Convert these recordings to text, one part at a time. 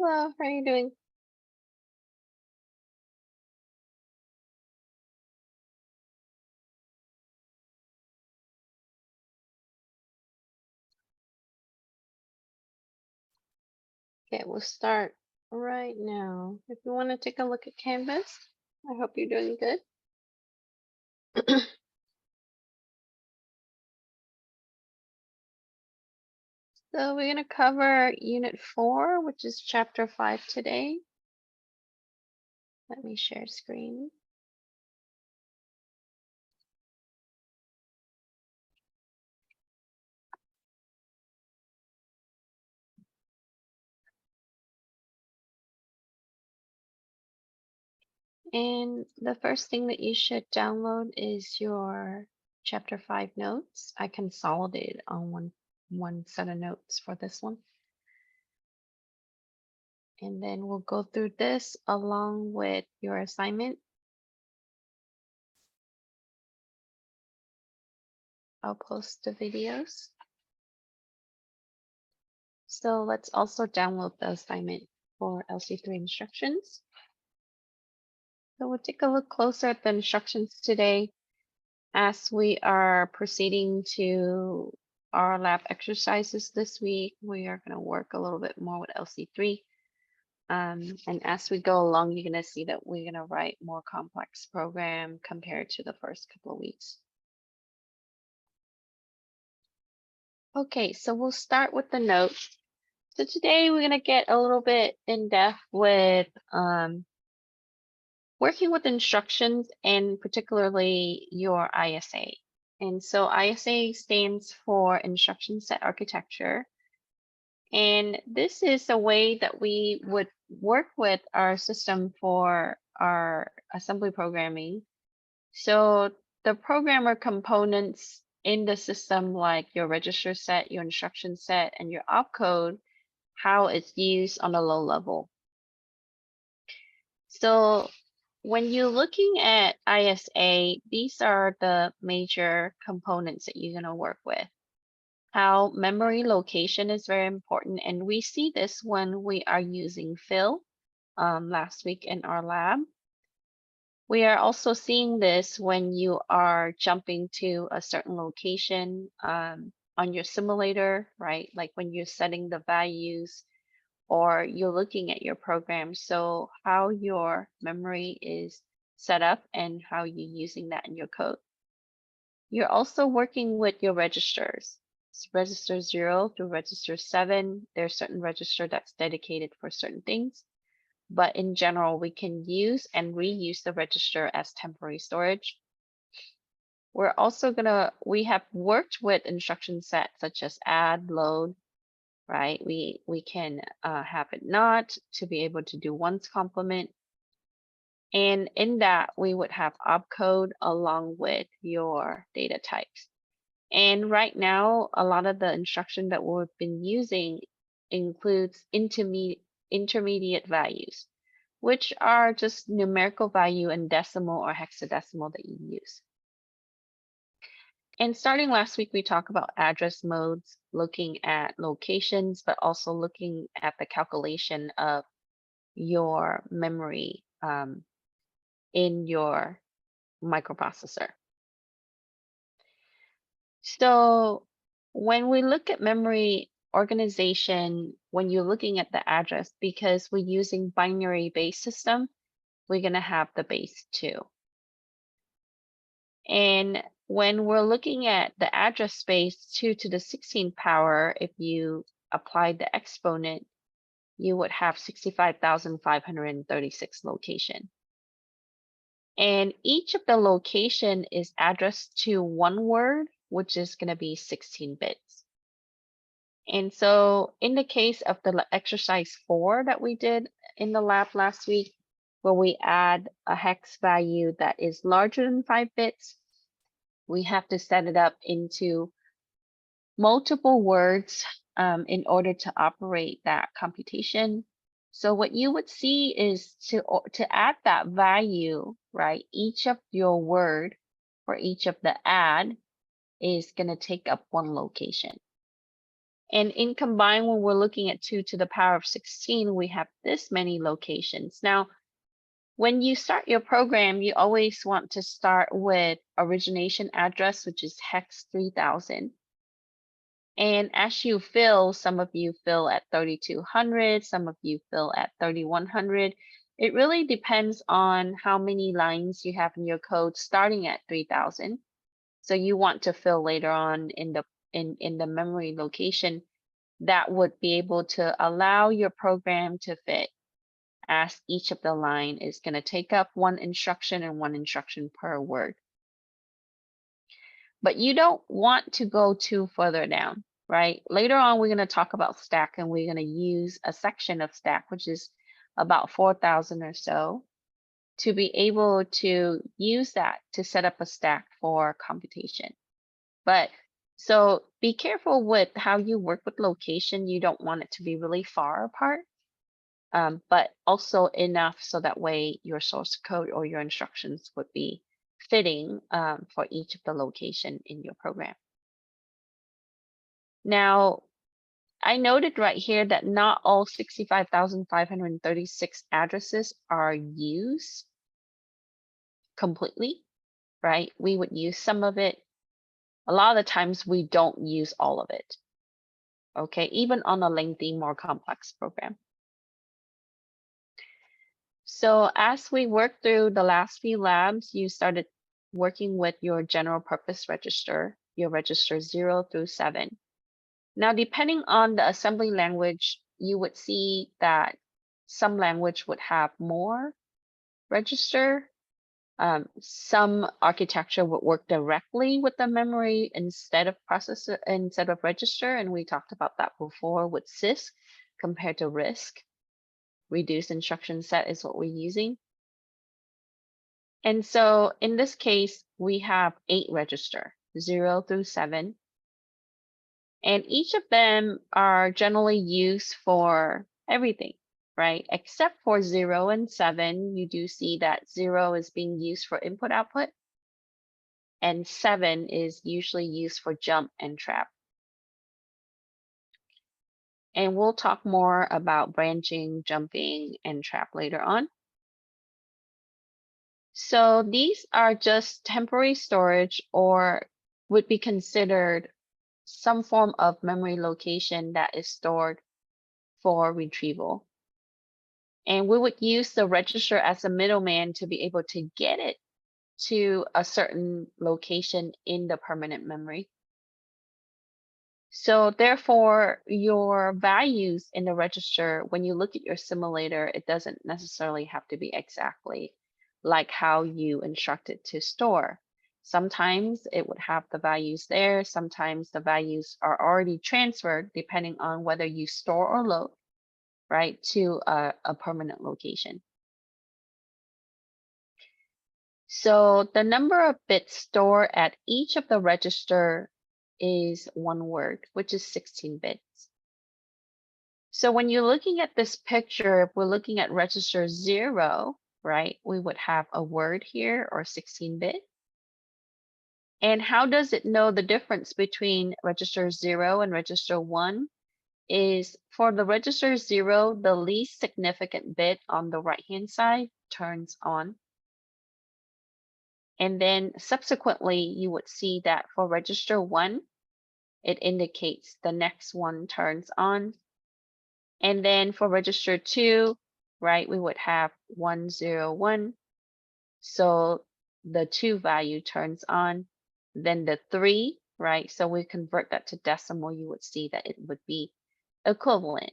Hello, how are you doing? Okay, we'll start right now. If you want to take a look at Canvas, I hope you're doing good. So we're going to cover Unit 4, which is Chapter 5 today. Let me share screen. And the first thing that you should download is your Chapter 5 notes. I consolidated on one set of notes for this one. And then we'll go through this along with your assignment. I'll post the videos. So let's also download the assignment for LC-3 instructions. So we'll take a look closer at the instructions today as we are proceeding to our lab exercises this week. We are going to work a little bit more with LC-3. And as we go along, you're going to see that we're going to write more complex program compared to the first couple of weeks. Okay, so we'll start with the notes. So today we're going to get a little bit in depth with working with instructions and particularly your ISA. And so ISA stands for Instruction Set Architecture. And this is a way that we would work with our system for our assembly programming. So the programmer components in the system, like your register set, your instruction set, and your opcode, how it's used on a low level. So when you're looking at ISA, these are the major components that you're going to work with. How memory location is very important, and we see this when we are using fill last week in our lab. We are also seeing this when you are jumping to a certain location on your simulator, right? Like when you're setting the values or you're looking at your program. So how your memory is set up and how you're using that in your code. You're also working with your registers. It's register 0 through register 7. There's certain register that's dedicated for certain things. But in general, we can use and reuse the register as temporary storage. We're also we have worked with instruction sets such as add, load, right? We can have it not to be able to do one's complement. And in that, we would have opcode along with your data types. And right now, a lot of the instruction that we've been using includes intermediate values, which are just numerical value in decimal or hexadecimal that you use. And starting last week, we talked about address modes, looking at locations, but also looking at the calculation of your memory in your microprocessor. So when we look at memory organization, when you're looking at the address, because we're using binary base system, we're going to have the base 2. And when we're looking at the address space 2 to the 16th power, if you apply the exponent, you would have 65,536 location. And each of the location is addressed to one word, which is going to be 16 bits. And so in the case of the exercise 4 that we did in the lab last week, where we add a hex value that is larger than 5 bits, we have to set it up into multiple words in order to operate that computation. So what you would see is to add that value, right? Each of your word for each of the add is going to take up one location. And in combined, when we're looking at 2 to the power of 16, we have this many locations. Now, when you start your program, you always want to start with origination address, which is hex 3000. And as you fill, some of you fill at 3200, some of you fill at 3100. It really depends on how many lines you have in your code starting at 3000. So you want to fill later on in the memory location that would be able to allow your program to fit, as each of the line is going to take up one instruction and one instruction per word. But you don't want to go too further down, right? Later on, we're going to talk about stack, and we're going to use a section of stack, which is about 4,000 or so, to be able to use that to set up a stack for computation. But so be careful with how you work with location. You don't want it to be really far apart, but also enough so that way your source code or your instructions would be fitting for each of the location in your program. Now, I noted right here that not all 65,536 addresses are used completely, right? We would use some of it. A lot of the times we don't use all of it, okay? Even on a lengthy, more complex program. So as we worked through the last few labs, you started working with your general purpose register, your register 0 through 7. Now, depending on the assembly language, you would see that some language would have more register. Some architecture would work directly with the memory instead of processor, instead of register. And we talked about that before with CIS compared to RISC. Reduced instruction set is what we're using. And so in this case, we have 8 register, 0 through 7. And each of them are generally used for everything, right? Except for 0 and 7, you do see that 0 is being used for input output, and 7 is usually used for jump and trap. And we'll talk more about branching, jumping, and trap later on. So these are just temporary storage, or would be considered some form of memory location that is stored for retrieval. And we would use the register as a middleman to be able to get it to a certain location in the permanent memory. So therefore, your values in the register, when you look at your simulator, it doesn't necessarily have to be exactly like how you instructed to store. Sometimes it would have the values there. Sometimes the values are already transferred depending on whether you store or load, right, to a permanent location. So the number of bits stored at each of the register is one word, which is 16 bits. So when you're looking at this picture, if we're looking at register 0, right, we would have a word here, or 16-bit. And how does it know the difference between register 0 and register 1? Is for the register 0, the least significant bit on the right-hand side turns on. And then subsequently, you would see that for register 1, it indicates the next one turns on. And then for register 2, right, we would have 101. So the 2 value turns on. Then the 3, right? So we convert that to decimal, you would see that it would be equivalent.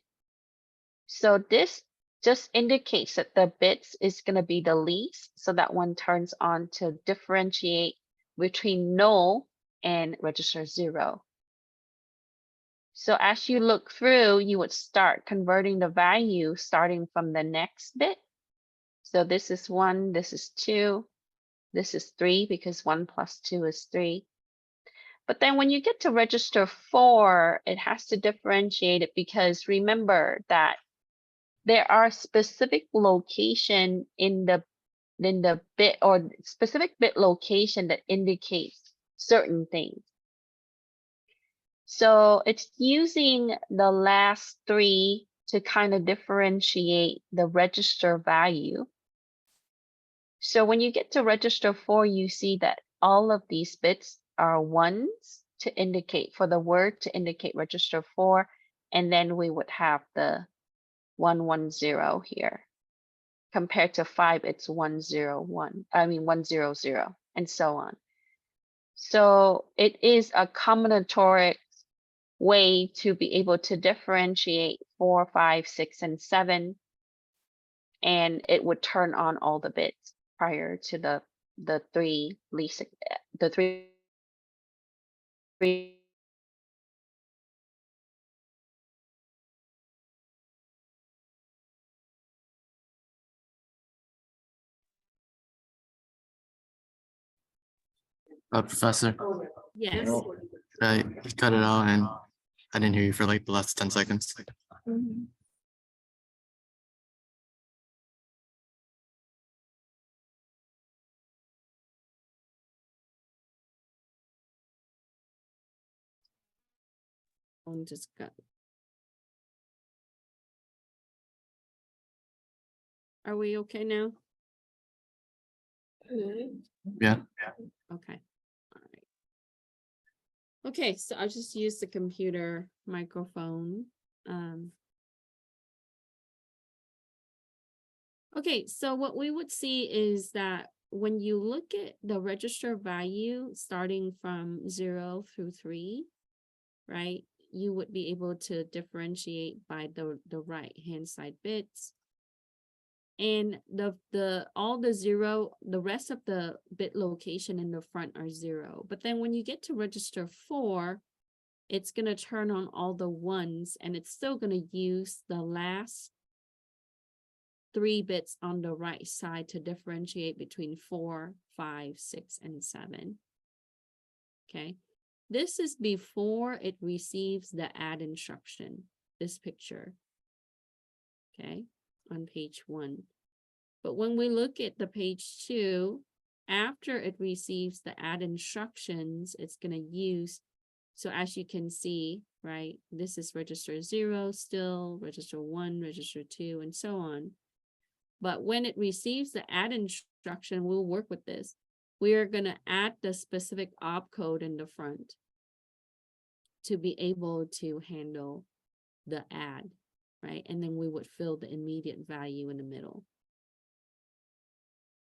So this just indicates that the bits is going to be the least. So that one turns on to differentiate between null and register 0. So as you look through, you would start converting the value starting from the next bit. So this is 1, this is 2, this is 3, because 1 plus 2 is 3. But then when you get to register 4, it has to differentiate it, because remember that there are specific location in the bit, or specific bit location that indicates certain things. So it's using the last three to kind of differentiate the register value. So when you get to register 4, you see that all of these bits are ones to indicate for the word to indicate register 4, and then we would have the 110 here. Compared to 5, it's 101. I mean 100, and so on. So it is a combinatoric way to be able to differentiate 4, 5, 6, and 7, and it would turn on all the bits prior to the three least the three Professor, Yes. you cut it out and I didn't hear you for like the last 10 seconds. Mhm. Phone just got. Are we okay now? Yeah. Okay. All right. Okay, so I'll just use the computer microphone. Okay, so what we would see is that when you look at the register value starting from 0 through 3, right, you would be able to differentiate by the right hand side bits. And all the zero, the rest of the bit location in the front are 0. But then when you get to register 4, it's going to turn on all the ones, and it's still going to use the last 3 bits on the right side to differentiate between 4, 5, 6, and 7. Okay. This is before it receives the add instruction, this picture. Okay, on page 1. But when we look at the page 2, after it receives the add instructions, it's going to use, so as you can see, right, this is register 0 still, register 1, register 2, and so on. But when it receives the add instruction, we'll work with this. We are going to add the specific opcode in the front to be able to handle the add, right? And then we would fill the immediate value in the middle.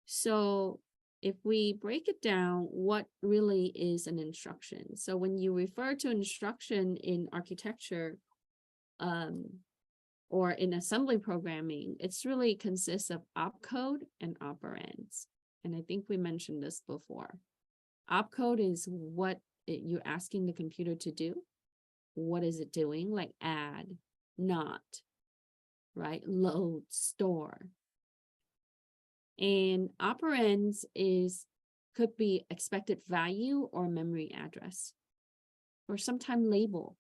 So if we break it down, what really is an instruction? So when you refer to instruction in architecture or in assembly programming, it's really consists of opcode and operands. And I think we mentioned this before. Opcode is what you're asking the computer to do. What is it doing? Like add, not, right? Load, store. And operands could be expected value or memory address, or sometimes label.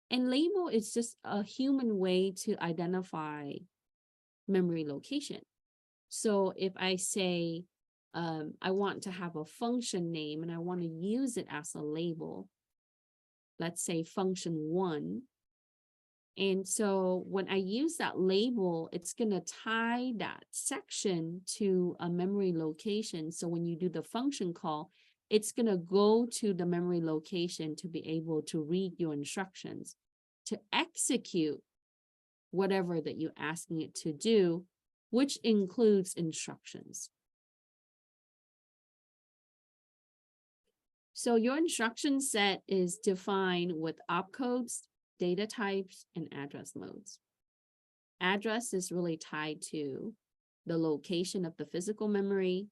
And label is just a human way to identify memory location. So if I say, I want to have a function name and I want to use it as a label, let's say function 1. And so when I use that label, it's going to tie that section to a memory location. So when you do the function call, it's going to go to the memory location to be able to read your instructions, to execute whatever that you're asking it to do, which includes instructions. So your instruction set is defined with opcodes, data types, and address modes. Address is really tied to the location of the physical memory.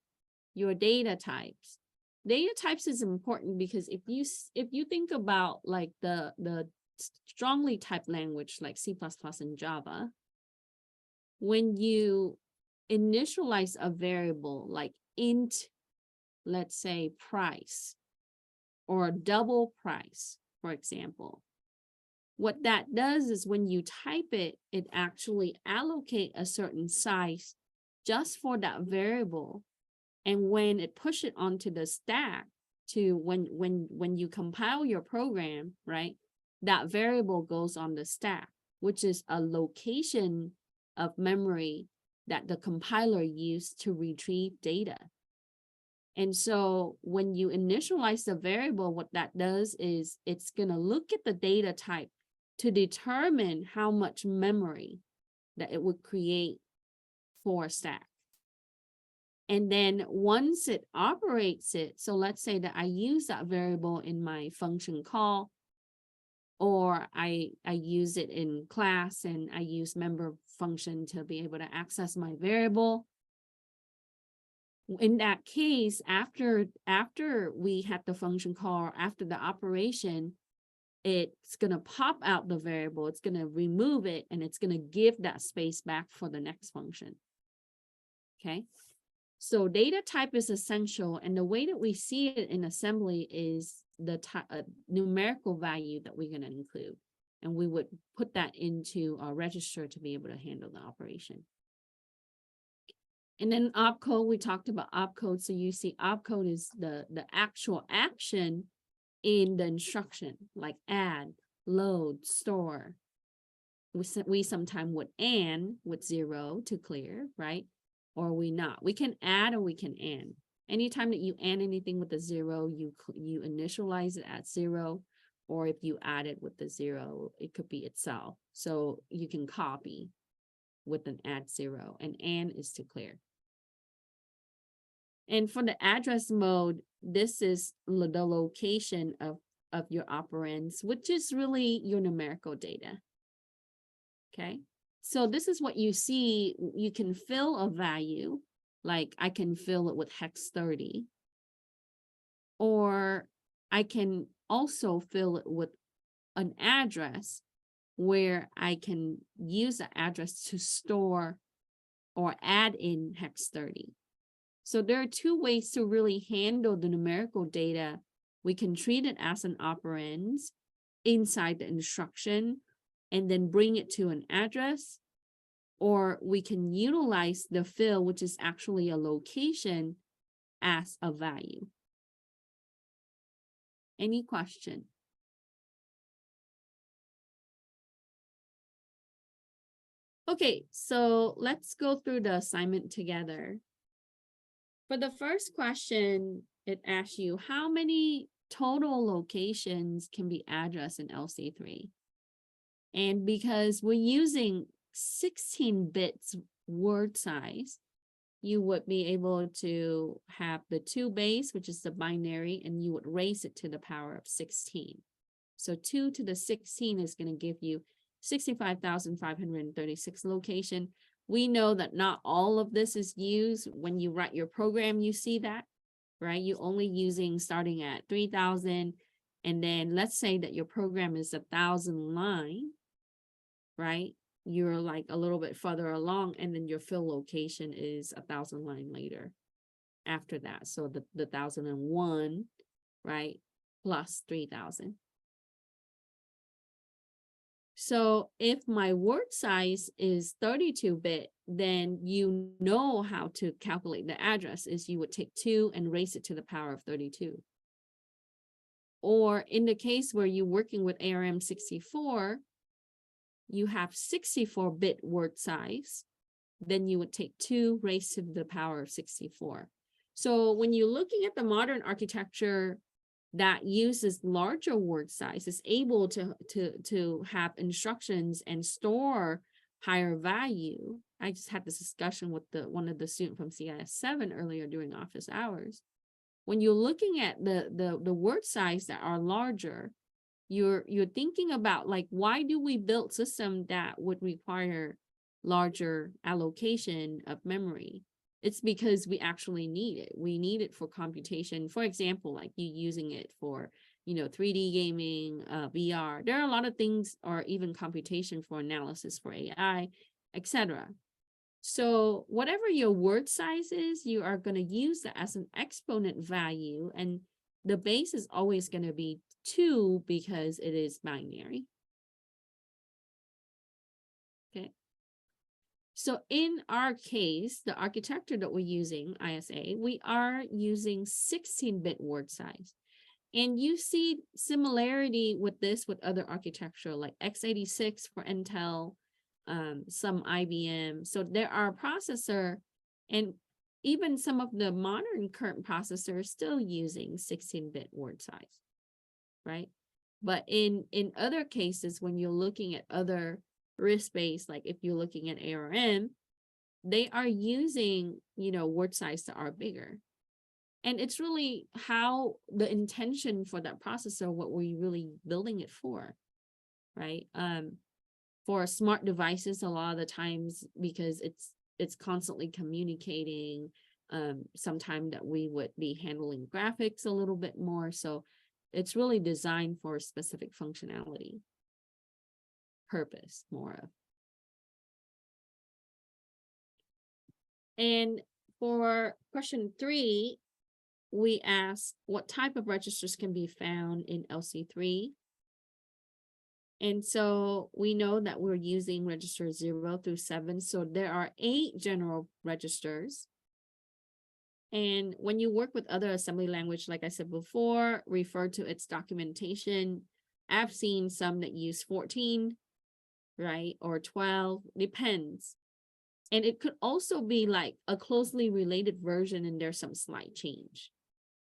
Your data types. Data types is important because if you think about like the strongly typed language like C++ and Java, when you initialize a variable like int, let's say price, or double price, for example, what that does is when you type it, it actually allocate a certain size just for that variable. And when it push it onto the stack to when you compile your program, right, that variable goes on the stack, which is a location of memory that the compiler used to retrieve data. And so when you initialize the variable, what that does is it's going to look at the data type to determine how much memory that it would create for a stack. And then once it operates it, so let's say that I use that variable in my function call, or I use it in class and I use member function to be able to access my variable. In that case, after we had the function call, after the operation, it's going to pop out the variable, it's going to remove it, and it's going to give that space back for the next function. Okay, so data type is essential, and the way that we see it in assembly is the numerical value that we're going to include, and we would put that into our register to be able to handle the operation. And then opcode, we talked about opcode. So you see opcode is the actual action in the instruction, like add, load, store. We sometimes would AND with 0 to clear, right? Or we not. We can add or we can AND. Anytime that you AND anything with a 0, you initialize it at 0. Or if you add it with the 0, it could be itself. So you can copy with an add 0, and AND is to clear. And for the address mode, this is the location of your operands, which is really your numerical data. Okay, so this is what you see. You can fill a value, like I can fill it with hex 30, or I can also fill it with an address where I can use the address to store or add in hex 30. So there are two ways to really handle the numerical data. We can treat it as an operand inside the instruction and then bring it to an address, or we can utilize the fill, which is actually a location, as a value. Any question? Okay, so let's go through the assignment together. For the first question, it asks you how many total locations can be addressed in LC3. And because we're using 16 bits word size, you would be able to have the 2 base, which is the binary, and you would raise it to the power of 16. So 2 to the 16 is going to give you 65,536 location. We know that not all of this is used. When you write your program, you see that, right? You're only using starting at 3,000. And then let's say that your program is 1,000 line, right? You're like a little bit further along, and then your fill location is 1,000 line later after that. So the 1,001, right? Plus 3,000. So if my word size is 32-bit, then you know how to calculate the address is you would take 2 and raise it to the power of 32. Or in the case where you're working with ARM64, you have 64-bit word size, then you would take 2 raised to the power of 64. So when you're looking at the modern architecture that uses larger word size, is able to have instructions and store higher value. I just had this discussion with one of the students from CIS11 earlier during office hours. When you're looking at the word size that are larger, you're thinking about, like, why do we build system that would require larger allocation of memory? It's because we actually need it. We need it for computation. For example, like you using it for, 3D gaming, VR. There are a lot of things, or even computation for analysis for AI, etc. So whatever your word size is, you are going to use that as an exponent value, and the base is always going to be 2 because it is binary. Okay. So in our case, the architecture that we're using, ISA, we are using 16-bit word size. And you see similarity with this with other architecture like x86 for Intel, some IBM. So there are processor, and even some of the modern current processors still using 16-bit word size, right? But in other cases, when you're looking at other RISC-based, like if you're looking at ARM, they are using, word size that are bigger. And it's really how the intention for that processor, what were you really building it for, right? For smart devices, a lot of the times, because it's constantly communicating, sometime that we would be handling graphics a little bit more. So it's really designed for a specific functionality, purpose more of. And for question 3, we ask what type of registers can be found in LC-3. And so we know that we're using registers 0 through 7. So there are 8 general registers. And when you work with other assembly language, like I said before, refer to its documentation. I've seen some that use 14, right? Or 12, depends. And it could also be like a closely related version and there's some slight change.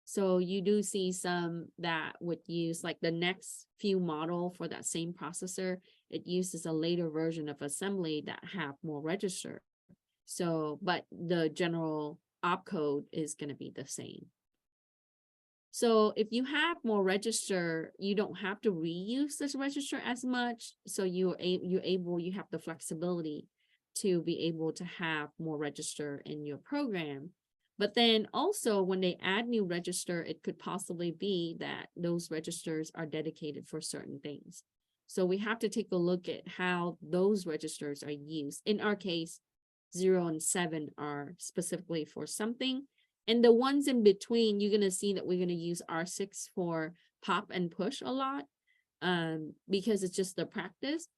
So you do see some that would use like the next few model for that same processor. It uses a later version of assembly that have more register. So, but the general opcode is going to be the same. So if you have more register, you don't have to reuse this register as much. So you have the flexibility to be able to have more register in your program. But then also when they add new register, it could possibly be that those registers are dedicated for certain things. So we have to take a look at how those registers are used. In our case, 0 and 7 are specifically for something. And the ones in between, you're going to see that we're going to use R6 for pop and push a lot, because it's just the practice.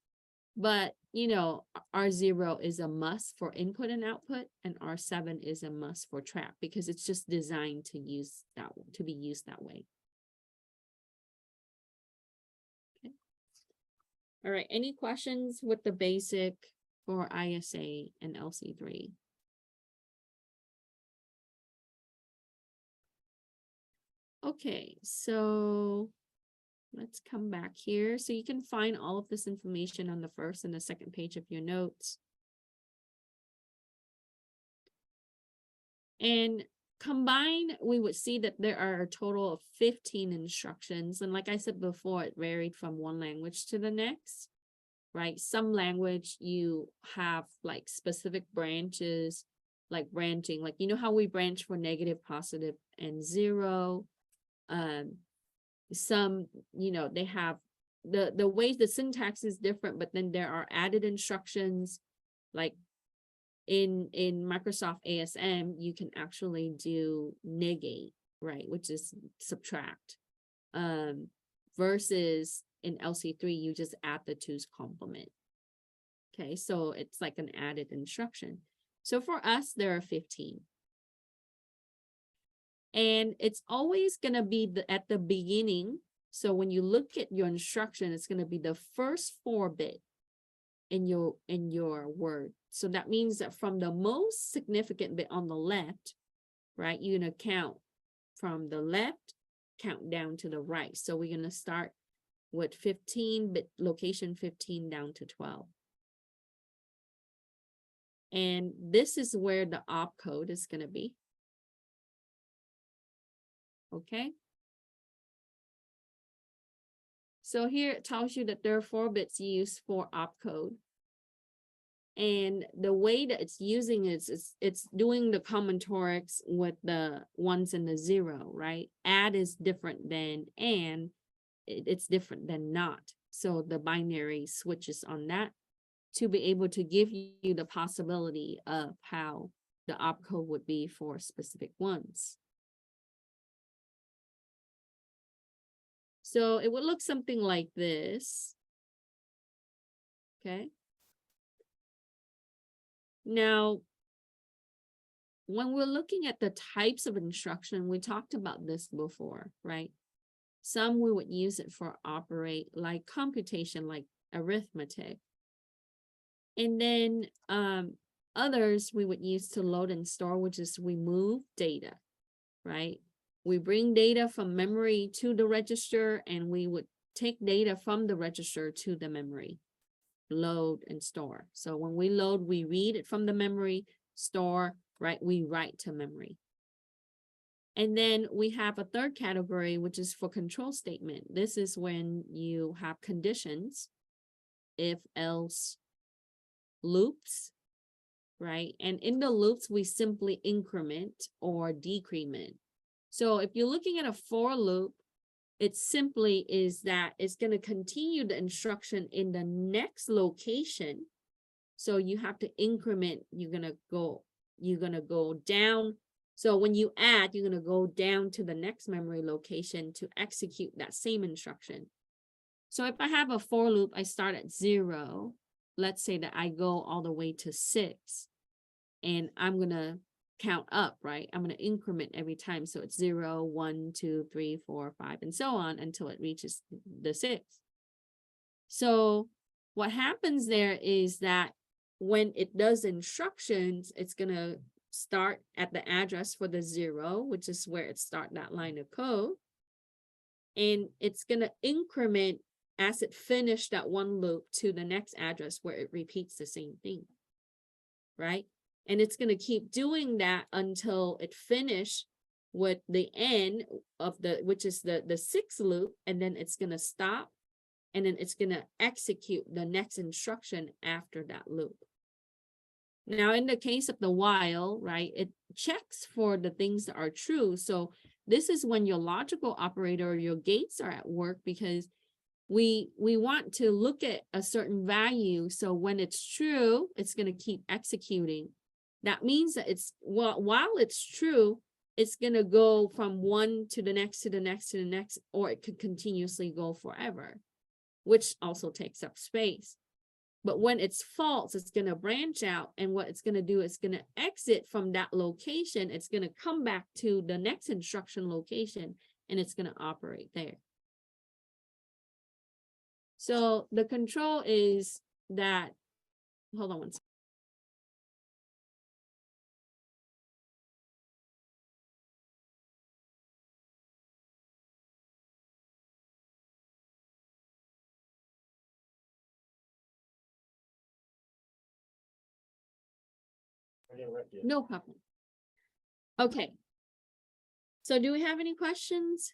But, R0 is a must for input and output, and R7 is a must for trap because it's just designed to be used that way. Okay. All right. Any questions with the basic for ISA and LC-3? Okay, so let's come back here. So you can find all of this information on the first and the second page of your notes. And combined, we would see that there are a total of 15 instructions. And like I said before, it varied from one language to the next, right? Some language you have like specific branches, like branching, like, how we branch for negative, positive, and 0. Some, they have the ways the syntax is different, but then there are added instructions. Like in Microsoft ASM, you can actually do negate, right, which is subtract, versus in LC-3 you just add the 2's complement. Okay, so it's like an added instruction. So for us there are 15. And it's always going to be at the beginning. So when you look at your instruction, it's going to be the first 4-bit in your word. So that means that from the most significant bit on the left, right, you're going to count from the left, count down to the right. So we're going to start with 15-bit, location 15 down to 12. And this is where the opcode is going to be. Okay. So here it tells you that there are 4 bits used for opcode. And the way that it's using it's doing the combinatorics with the 1s and the 0, right? Add is different than and, it's different than not. So the binary switches on that to be able to give you the possibility of how the opcode would be for specific ones. So it would look something like this. Okay. Now, when we're looking at the types of instruction, we talked about this before, right? Some we would use it for operate like computation, like arithmetic. And then others we would use to load and store, which is we move data, right? We bring data from memory to the register, and we would take data from the register to the memory, load and store. So when we load, we read it from the memory, store, right? We write to memory. And then we have a third category, which is for control statement. This is when you have conditions, if, else, loops, right? And in the loops, we simply increment or decrement. So if you're looking at a for loop, it simply is that it's going to continue the instruction in the next location. So you have to increment, you're going to go down. So when you add, you're going to go down to the next memory location to execute that same instruction. So if I have a for loop, I start at 0. Let's say that I go all the way to 6, and I'm going to count up, right? I'm going to increment every time. So it's 0, 1, 2, 3, 4, 5, and so on until it reaches the 6. So what happens there is that when it does instructions, it's going to start at the address for the 0, which is where it starts that line of code. And it's going to increment as it finished that one loop to the next address where it repeats the same thing, right? And it's going to keep doing that until it finishes with the end of which is the 6th loop, and then it's going to stop, and then it's going to execute the next instruction after that loop. Now, in the case of the while, right, it checks for the things that are true. So this is when your logical operator or your gates are at work, because we want to look at a certain value. So when it's true, it's going to keep executing. That means that while it's true, it's going to go from one to the next, to the next, to the next, or it could continuously go forever, which also takes up space. But when it's false, it's going to branch out. And what it's going to do, it's going to exit from that location. It's going to come back to the next instruction location, and it's going to operate there. So the control is that, hold on one second. No problem. Okay. So do we have any questions?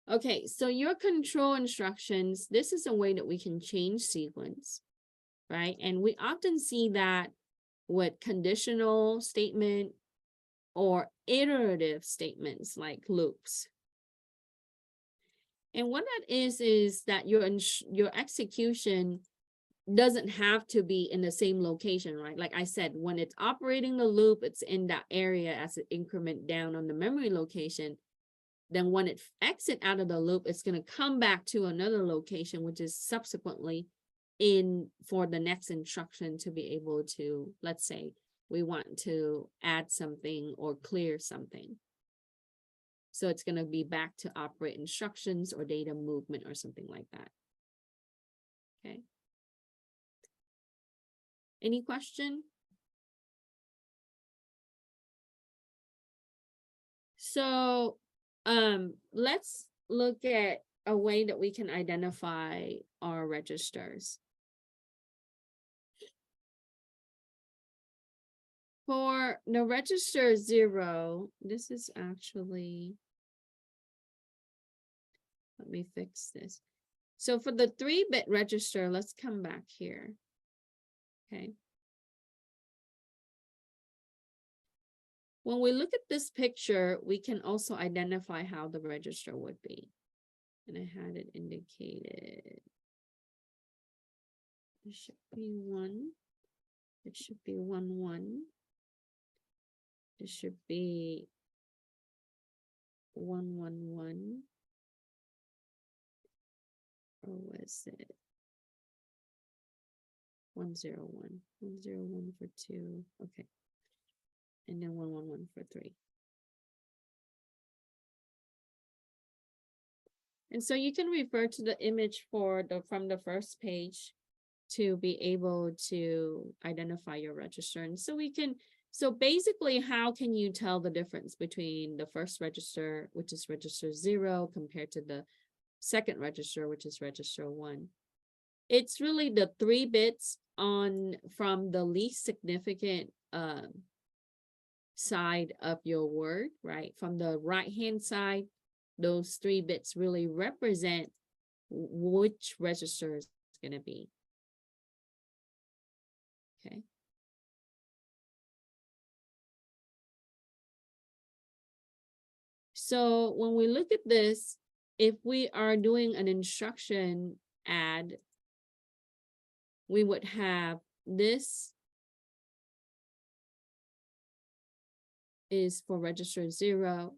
Okay, so your control instructions, this is a way that we can change sequence, right? And we often see that with conditional statement or iterative statements like loops. And what that is that your execution doesn't have to be in the same location, right? Like I said, when it's operating the loop, it's in that area as an increment down on the memory location. Then when it exits out of the loop, it's going to come back to another location, which is subsequently in for the next instruction to be able to, let's say, we want to add something or clear something. So it's going to be back to operate instructions or data movement or something like that. Okay. Any question? So let's look at a way that we can identify our registers. For the register 0, this is actually, let me fix this. So for the 3-bit register, let's come back here. Okay. When we look at this picture, we can also identify how the register would be. And I had it indicated. It should be 1. It should be 1, 1. It should be 1, 1, 1. Or was it 1, 0, 1? 1, 0, 1 for 2. Okay. And then 1, 1, 1 for 3. And so you can refer to the image from the first page to be able to identify your register. And so so basically, how can you tell the difference between the first register, which is register 0, compared to the second register, which is register 1? It's really the 3 bits from the least significant side of your word, right? From the right-hand side, those 3 bits really represent which register is going to be. Okay. So when we look at this, if we are doing an instruction add, we would have this is for register 0.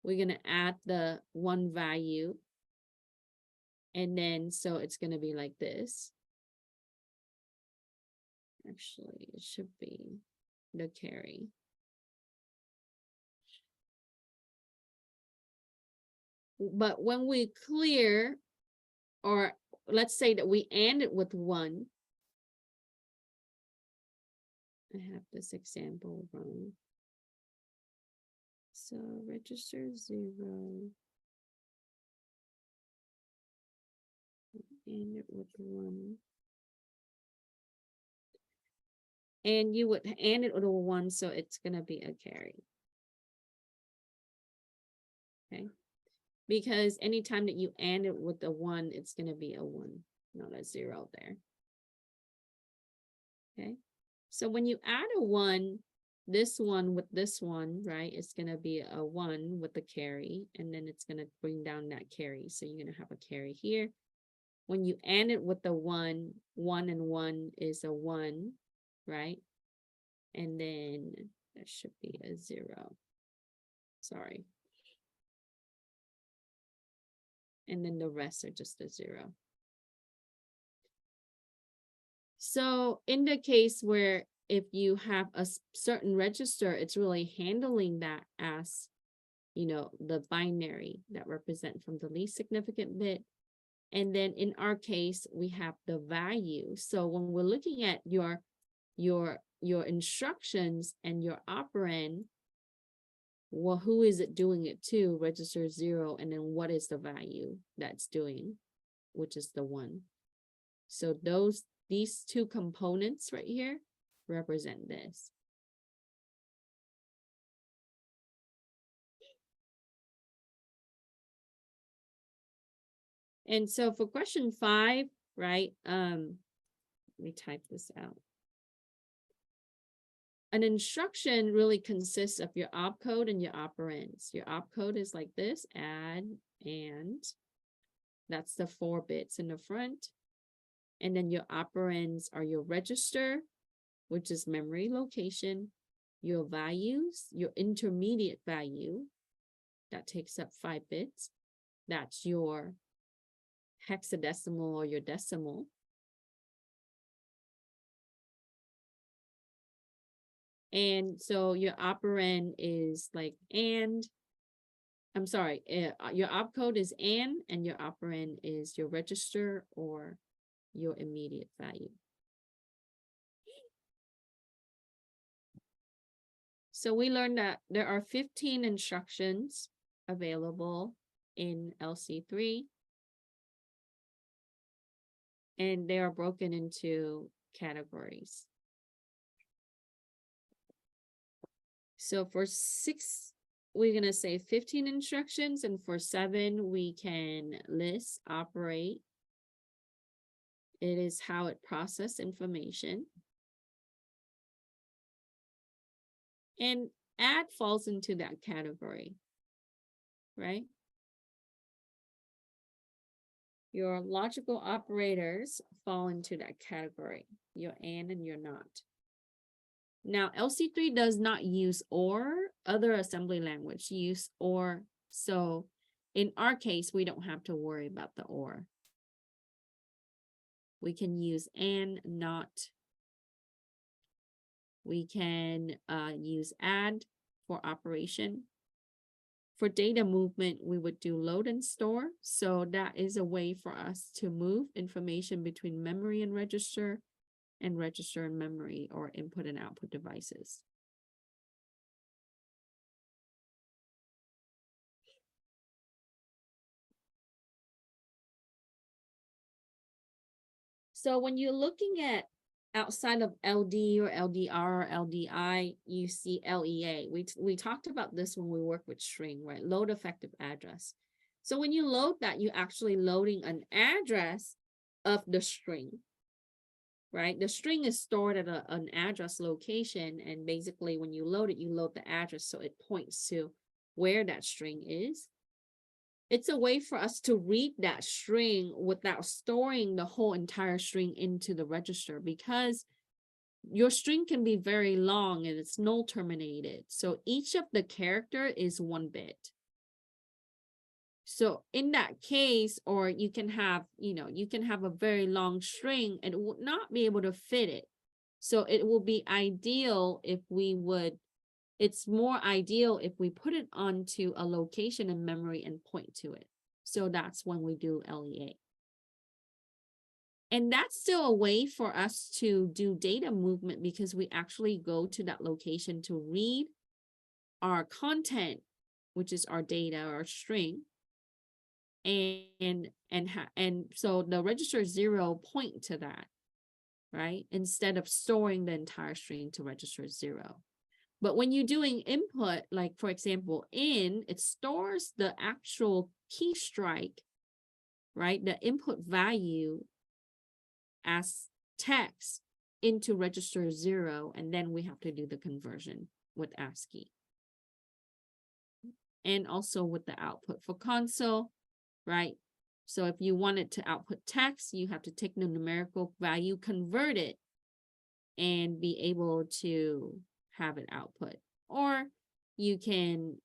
We're going to add the 1 value. And then, so it's going to be like this. Actually, it should be the carry. But when we clear, or let's say that we AND it with 1. I have this example wrong. So register 0. AND it with 1. And you would AND it with a 1, so it's going to be a carry. Okay. Because anytime that you AND it with a 1, it's going to be a 1, not a 0 there. Okay. So when you add a 1, this one with this one, right, it's going to be a 1 with the carry, and then it's going to bring down that carry. So you're going to have a carry here. When you AND it with the 1, 1 and 1 is a 1, right? And then there should be a 0. Sorry. And then the rest are just a 0. So in the case where if you have a certain register, it's really handling that as, the binary that represent from the least significant bit. And then in our case, we have the value. So when we're looking at your instructions and your operand, well, who is it doing it to? Register 0, and then what is the value that's doing, which is the 1. So these 2 components right here represent this. And so for question 5, right? Let me type this out. An instruction really consists of your opcode and your operands. Your opcode is like this, add, and that's the 4 bits in the front. And then your operands are your register, which is memory location, your values, your intermediate value, that takes up 5 bits. That's your hexadecimal or your decimal. And so your operand is like your opcode is and your operand is your register or your immediate value. So we learned that there are 15 instructions available in LC-3, and they are broken into categories. So for 6, we're going to say 15 instructions, and for 7, we can list, operate. It is how it processes information. And add falls into that category, right? Your logical operators fall into that category, your and your not. Now, LC-3 does not use or. Other assembly language use or. So in our case, we don't have to worry about the or. We can use and, not. We can use add for operation. For data movement, we would do load and store. So that is a way for us to move information between memory and register and memory, or input and output devices. So when you're looking at outside of LD or LDR or LDI, you see LEA. We talked about this when we work with string, right? Load effective address. So when you load that, you're actually loading an address of the string, right? The string is stored at an address location, and basically when you load it, you load the address so it points to where that string is. It's a way for us to read that string without storing the whole entire string into the register, because your string can be very long and it's null terminated. So each of the character is 1 bit. So in that case, or you can have, you can have a very long string and it would not be able to fit it. So it will be ideal if it's more ideal if we put it onto a location in memory and point to it. So that's when we do LEA. And that's still a way for us to do data movement, because we actually go to that location to read our content, which is our data, our string. And so the register 0 point to that, right? Instead of storing the entire string to register 0. But when you're doing input, like for example, it stores the actual key strike, right? The input value as text into register 0, and then we have to do the conversion with ASCII. And also with the output for console, right? So if you wanted to output text, you have to take the numerical value, convert it, and be able to have it output. Or you can,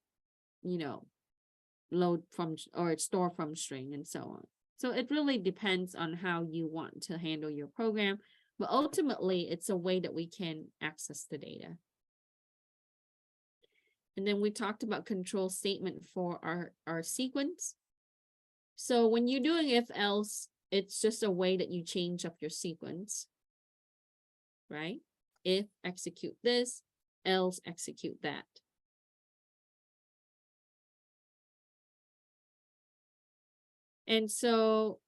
load from or store from string and so on. So it really depends on how you want to handle your program, but ultimately it's a way that we can access the data. And then we talked about control statement for our sequence. So when you're doing if else, it's just a way that you change up your sequence, right? If execute this, else execute that. And so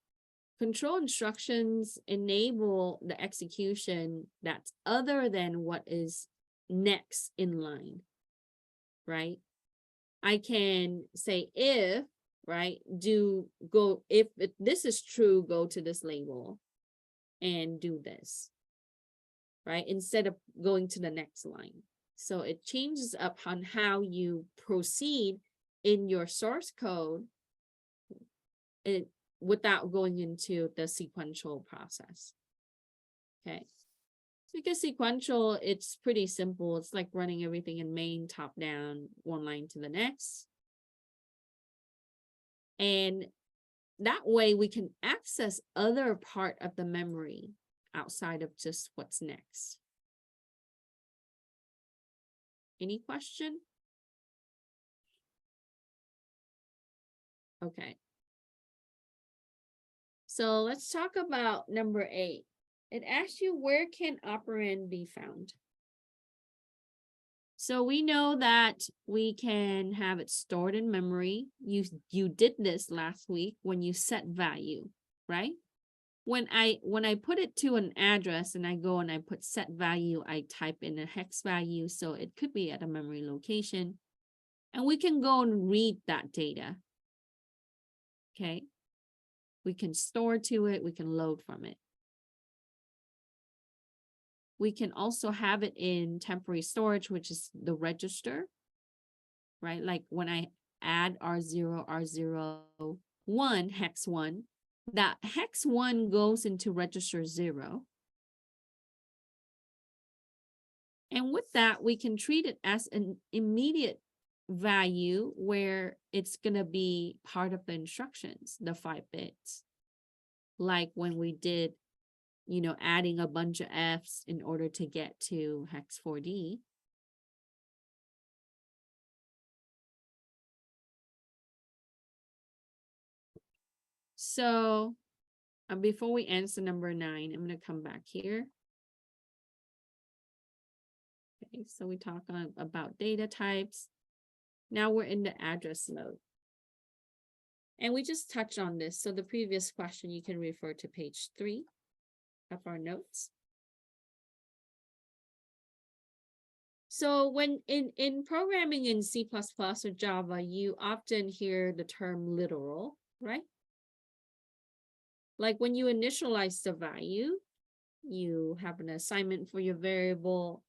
control instructions enable the execution that's other than what is next in line, right? I can say if, right, if this is true, go to this label and do this, right? Instead of going to the next line. So it changes up on how you proceed in your source code without going into the sequential process. Okay. Because sequential, it's pretty simple. It's like running everything in main, top down, one line to the next. And that way we can access other part of the memory outside of just what's next. Any question? Okay. So let's talk about number 8. It asks you, where can operand be found? So we know that we can have it stored in memory. You did this last week when you set value, right? When I put it to an address and I go and I put set value, I type in a hex value, so it could be at a memory location. And we can go and read that data. Okay. We can store to it, we can load from it. We can also have it in temporary storage, which is the register, right? Like when I add R0, R01, hex 1, that hex 1 goes into register 0. And with that, we can treat it as an immediate value where it's going to be part of the instructions, the 5 bits. Like when we did, adding a bunch of Fs in order to get to hex 4D. So before we answer number 9, I'm going to come back here. Okay, so we talk about data types. Now we're in the address mode. And we just touched on this. So the previous question, you can refer to page 3 of our notes. So when in programming in C++ or Java, you often hear the term literal, right? Like when you initialize the value, you have an assignment for your variable.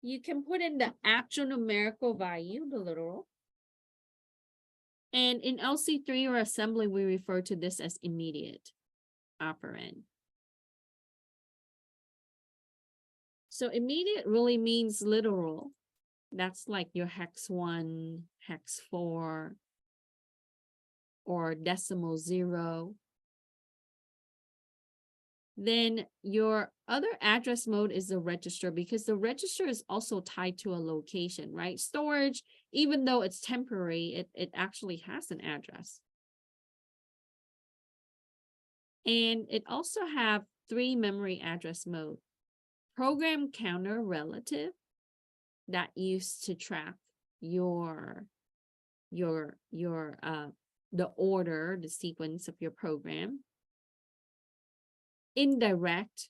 You can put in the actual numerical value, the literal. And in LC3 or assembly, we refer to this as immediate operand. So immediate really means literal. That's like your hex 1, hex 4, or decimal 0. Then your other address mode is the register, because the register is also tied to a location, right? Storage, even though it's temporary, it actually has an address. And it also have 3 memory address mode. Program counter relative, that used to track the order, the sequence of your program. Indirect,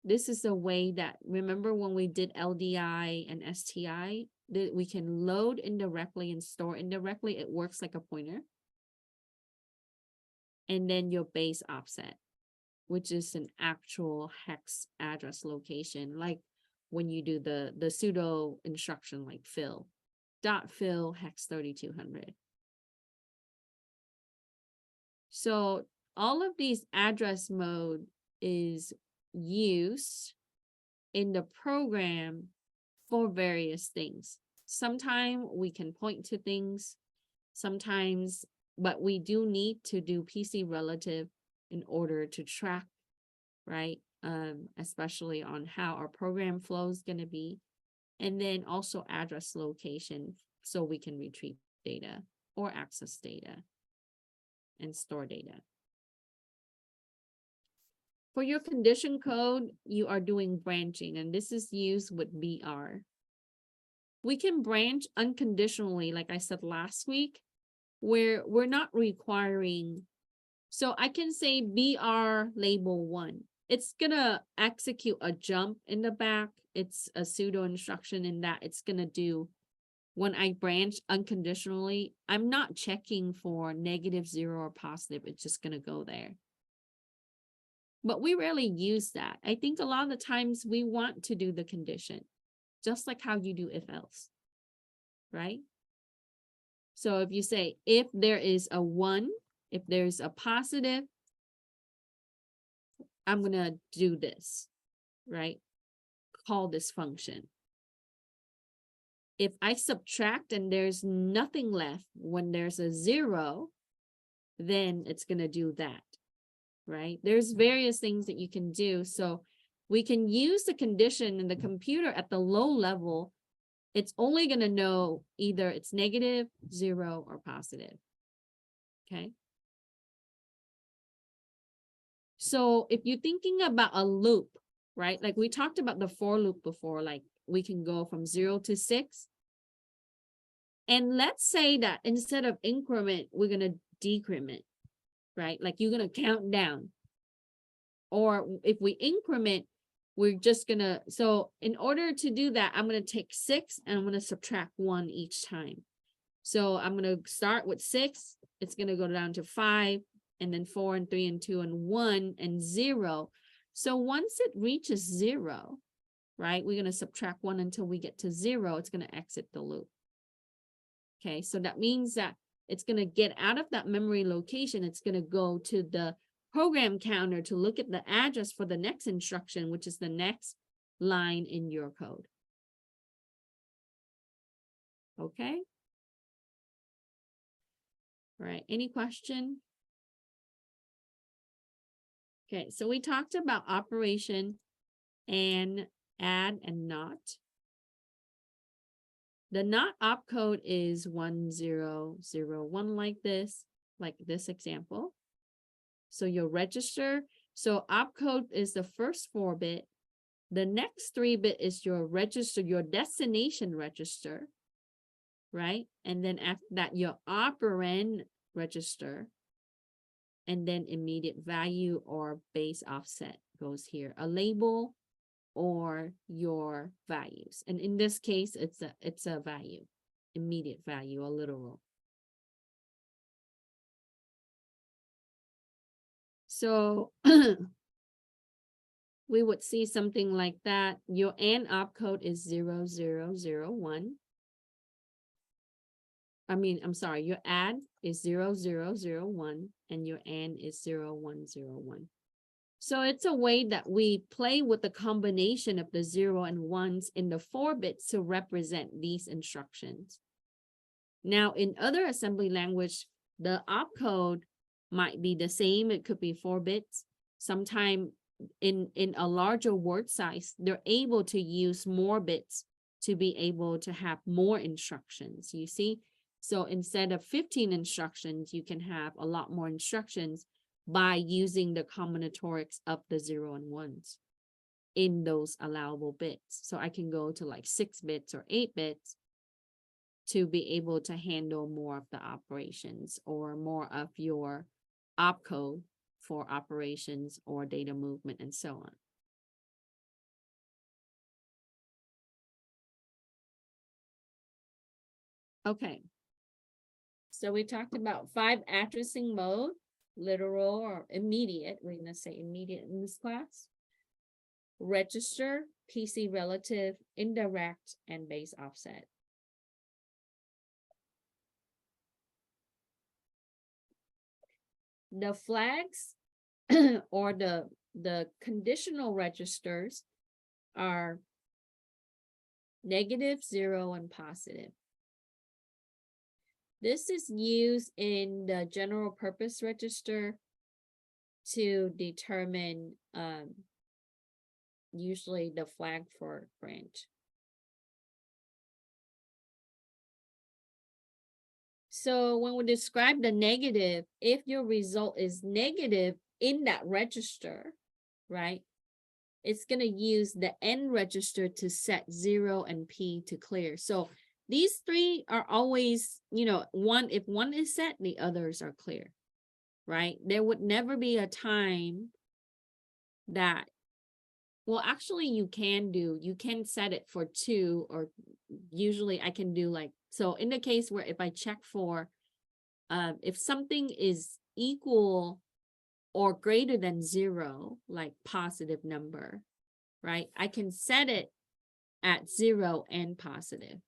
this is a way that, remember when we did LDI and STI, that we can load indirectly and store indirectly. It works like a pointer. And then your base offset, which is an actual hex address location, like when you do the pseudo instruction like fill, .fill hex 3200. So all of these address mode is used in the program for various things. Sometimes we can point to things, sometimes, but we do need to do PC relative in order to track, right? Especially on how our program flow is going to be. And then also address location, so we can retrieve data or access data and store data. For your condition code, you are doing branching, and this is used with BR. We can branch unconditionally, like I said last week, where we're not requiring. So I can say BR label 1. It's gonna execute a jump in the back. It's a pseudo instruction in that it's gonna do, when I branch unconditionally, I'm not checking for -0 or positive. It's just gonna go there. But we rarely use that. I think a lot of the times we want to do the condition, just like how you do if else, right? So if you say, if there is a 1, if there's a positive, I'm gonna do this, right? Call this function. If I subtract and there's nothing left, when there's a 0, then it's gonna do that. Right? There's various things that you can do. So we can use the condition in the computer at the low level. It's only going to know either it's negative, 0, or positive. Okay. So if you're thinking about a loop, right? Like we talked about the for loop before, like we can go from 0 to 6. And let's say that instead of increment, we're going to decrement. Right? Like you're going to count down. Or if we increment, we're just going to, so in order to do that, I'm going to take 6 and I'm going to subtract 1 each time. So I'm going to start with 6. It's going to go down to 5, and then 4 and 3 and 2 and 1 and 0. So once it reaches 0, right, we're going to subtract 1 until we get to 0. It's going to exit the loop. Okay, so that means that it's going to get out of that memory location. It's going to go to the program counter to look at the address for the next instruction, which is the next line in your code. Okay. All right, any question? Okay, so we talked about operation and add and not. The not opcode is 1001 like this. like this example. So your register, so opcode is the first 4-bit. The next 3-bit is your register, your destination register, right? And then after that, your operand register. And then immediate value or base offset goes here. A label or your values. And in this case, it's a value, immediate value, a literal. So we would see something like that. Your AND opcode is 0001. I'm sorry, your add is 0001 and your AND is 0101. So it's a way that we play with the combination of the 0 and 1s in the 4 bits to represent these instructions. Now, in other assembly language, the opcode might be the same. It could be 4 bits. Sometime in a larger word size, they're able to use more bits to be able to have more instructions, you see? So instead of 15 instructions, you can have a lot more instructions by using the combinatorics of the 0 and 1s in those allowable bits. So I can go to like 6 bits or 8 bits to be able to handle more of the operations or more of your opcode for operations or data movement and so on. Okay. So we talked about 5 addressing mode, literal or immediate. We're going to say immediate in this class. Register, PC relative, indirect, and base offset. The flags or the conditional registers are negative, 0, and positive. This is used in the general purpose register to determine usually the flag for branch. So when we describe the negative, if your result is negative in that register, right, it's going to use the N register to set 0 and P to clear. So these 3 are always, if one is set, the others are clear, right? There would never be a time that, well, actually you can set it for 2, or usually I can do like, so in the case where if I check for, if something is equal or greater than 0, like positive number, right? I can set it at 0 and positive.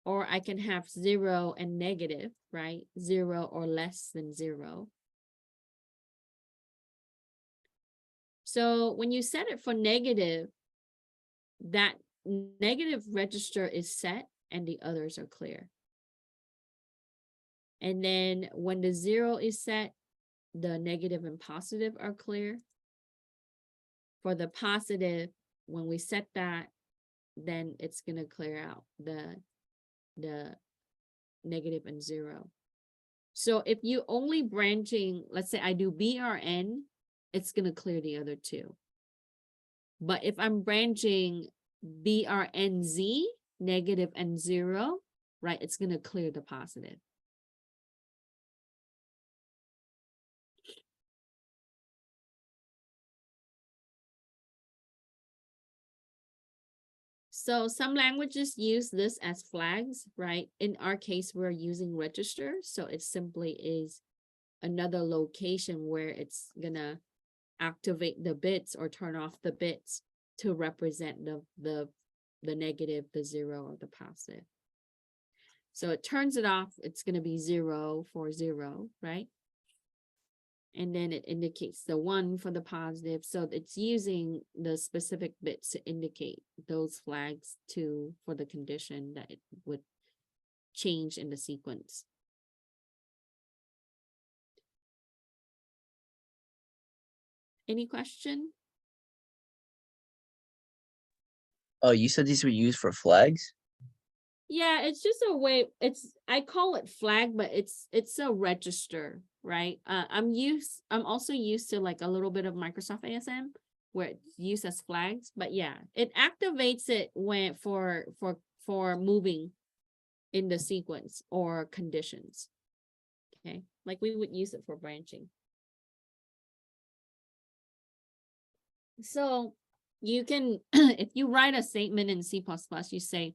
Or I can have 0 and negative, right? 0 or less than 0. So when you set it for negative, that negative register is set and the others are clear. And then when the 0 is set, the negative and positive are clear. For the positive, when we set that, then it's going to clear out the negative and 0. So if you only branching, let's say I do BRN, it's going to clear the other 2. But if I'm branching BRNZ, negative and 0, right, it's going to clear the positive. So some languages use this as flags, right? In our case, we're using register. So it simply is another location where it's gonna activate the bits or turn off the bits to represent the negative, the 0, or the positive. So it turns it off. It's gonna be 0 for 0, right? And then it indicates the 1 for the positive. So it's using the specific bits to indicate those flags for the condition that it would change in the sequence. Any question? Oh, you said these were used for flags? Yeah, it's just a way, I call it flag, but it's a register, right? I'm also used to like a little bit of Microsoft ASM where it's used as flags, but yeah, it activates it when for moving in the sequence or conditions. Okay, like we would use it for branching. So you can, if you write a statement in C++, you say,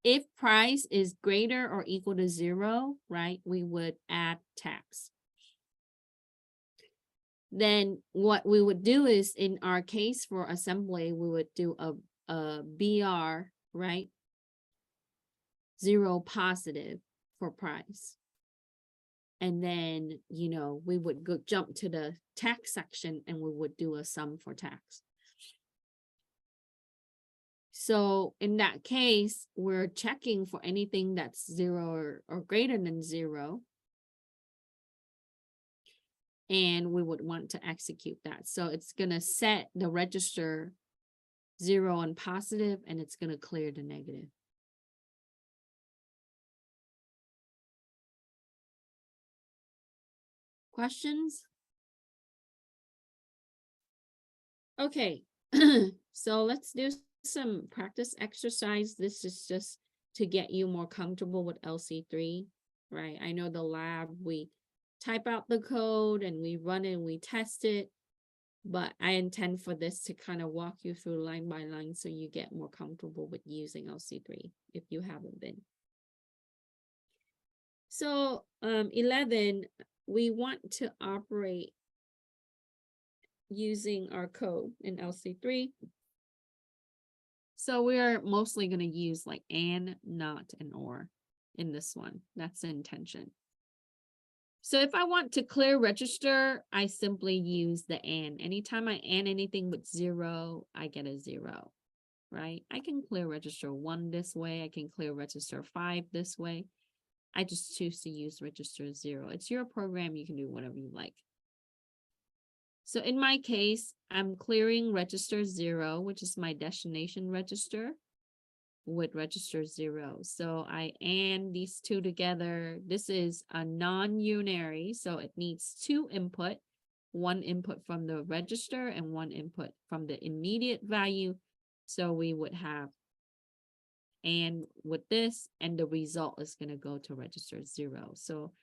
if price is greater or equal to 0, right, we would add tax. Then what we would do is, in our case for assembly, we would do a BR, right? 0 positive for price. And then, you know, we would go jump to the tax section and we would do a sum for tax. So in that case, we're checking for anything that's 0 or greater than 0. And we would want to execute that. So it's going to set the register 0 and positive, and it's going to clear the negative. Questions? Okay, so let's do some practice exercise. This is just to get you more comfortable with LC3, right? I know the lab, we type out the code and we run it and we test it, but I intend for this to kind of walk you through line by line so you get more comfortable with using LC3 if you haven't been. So 11, we want to operate using our code in LC3. So we're mostly going to use like and, not, and or in this one. That's the intention. So if I want to clear register, I simply use the and. Anytime I and anything with 0, I get a 0, right? I can clear register 1 this way. I can clear register 5 this way. I just choose to use register 0. It's your program. You can do whatever you like. So in my case, I'm clearing register 0, which is my destination register, with register 0. So I AND these two together. This is a non-unary, so it needs 2 input, 1 input from the register and 1 input from the immediate value. So we would have AND with this, and the result is going to go to register 0. So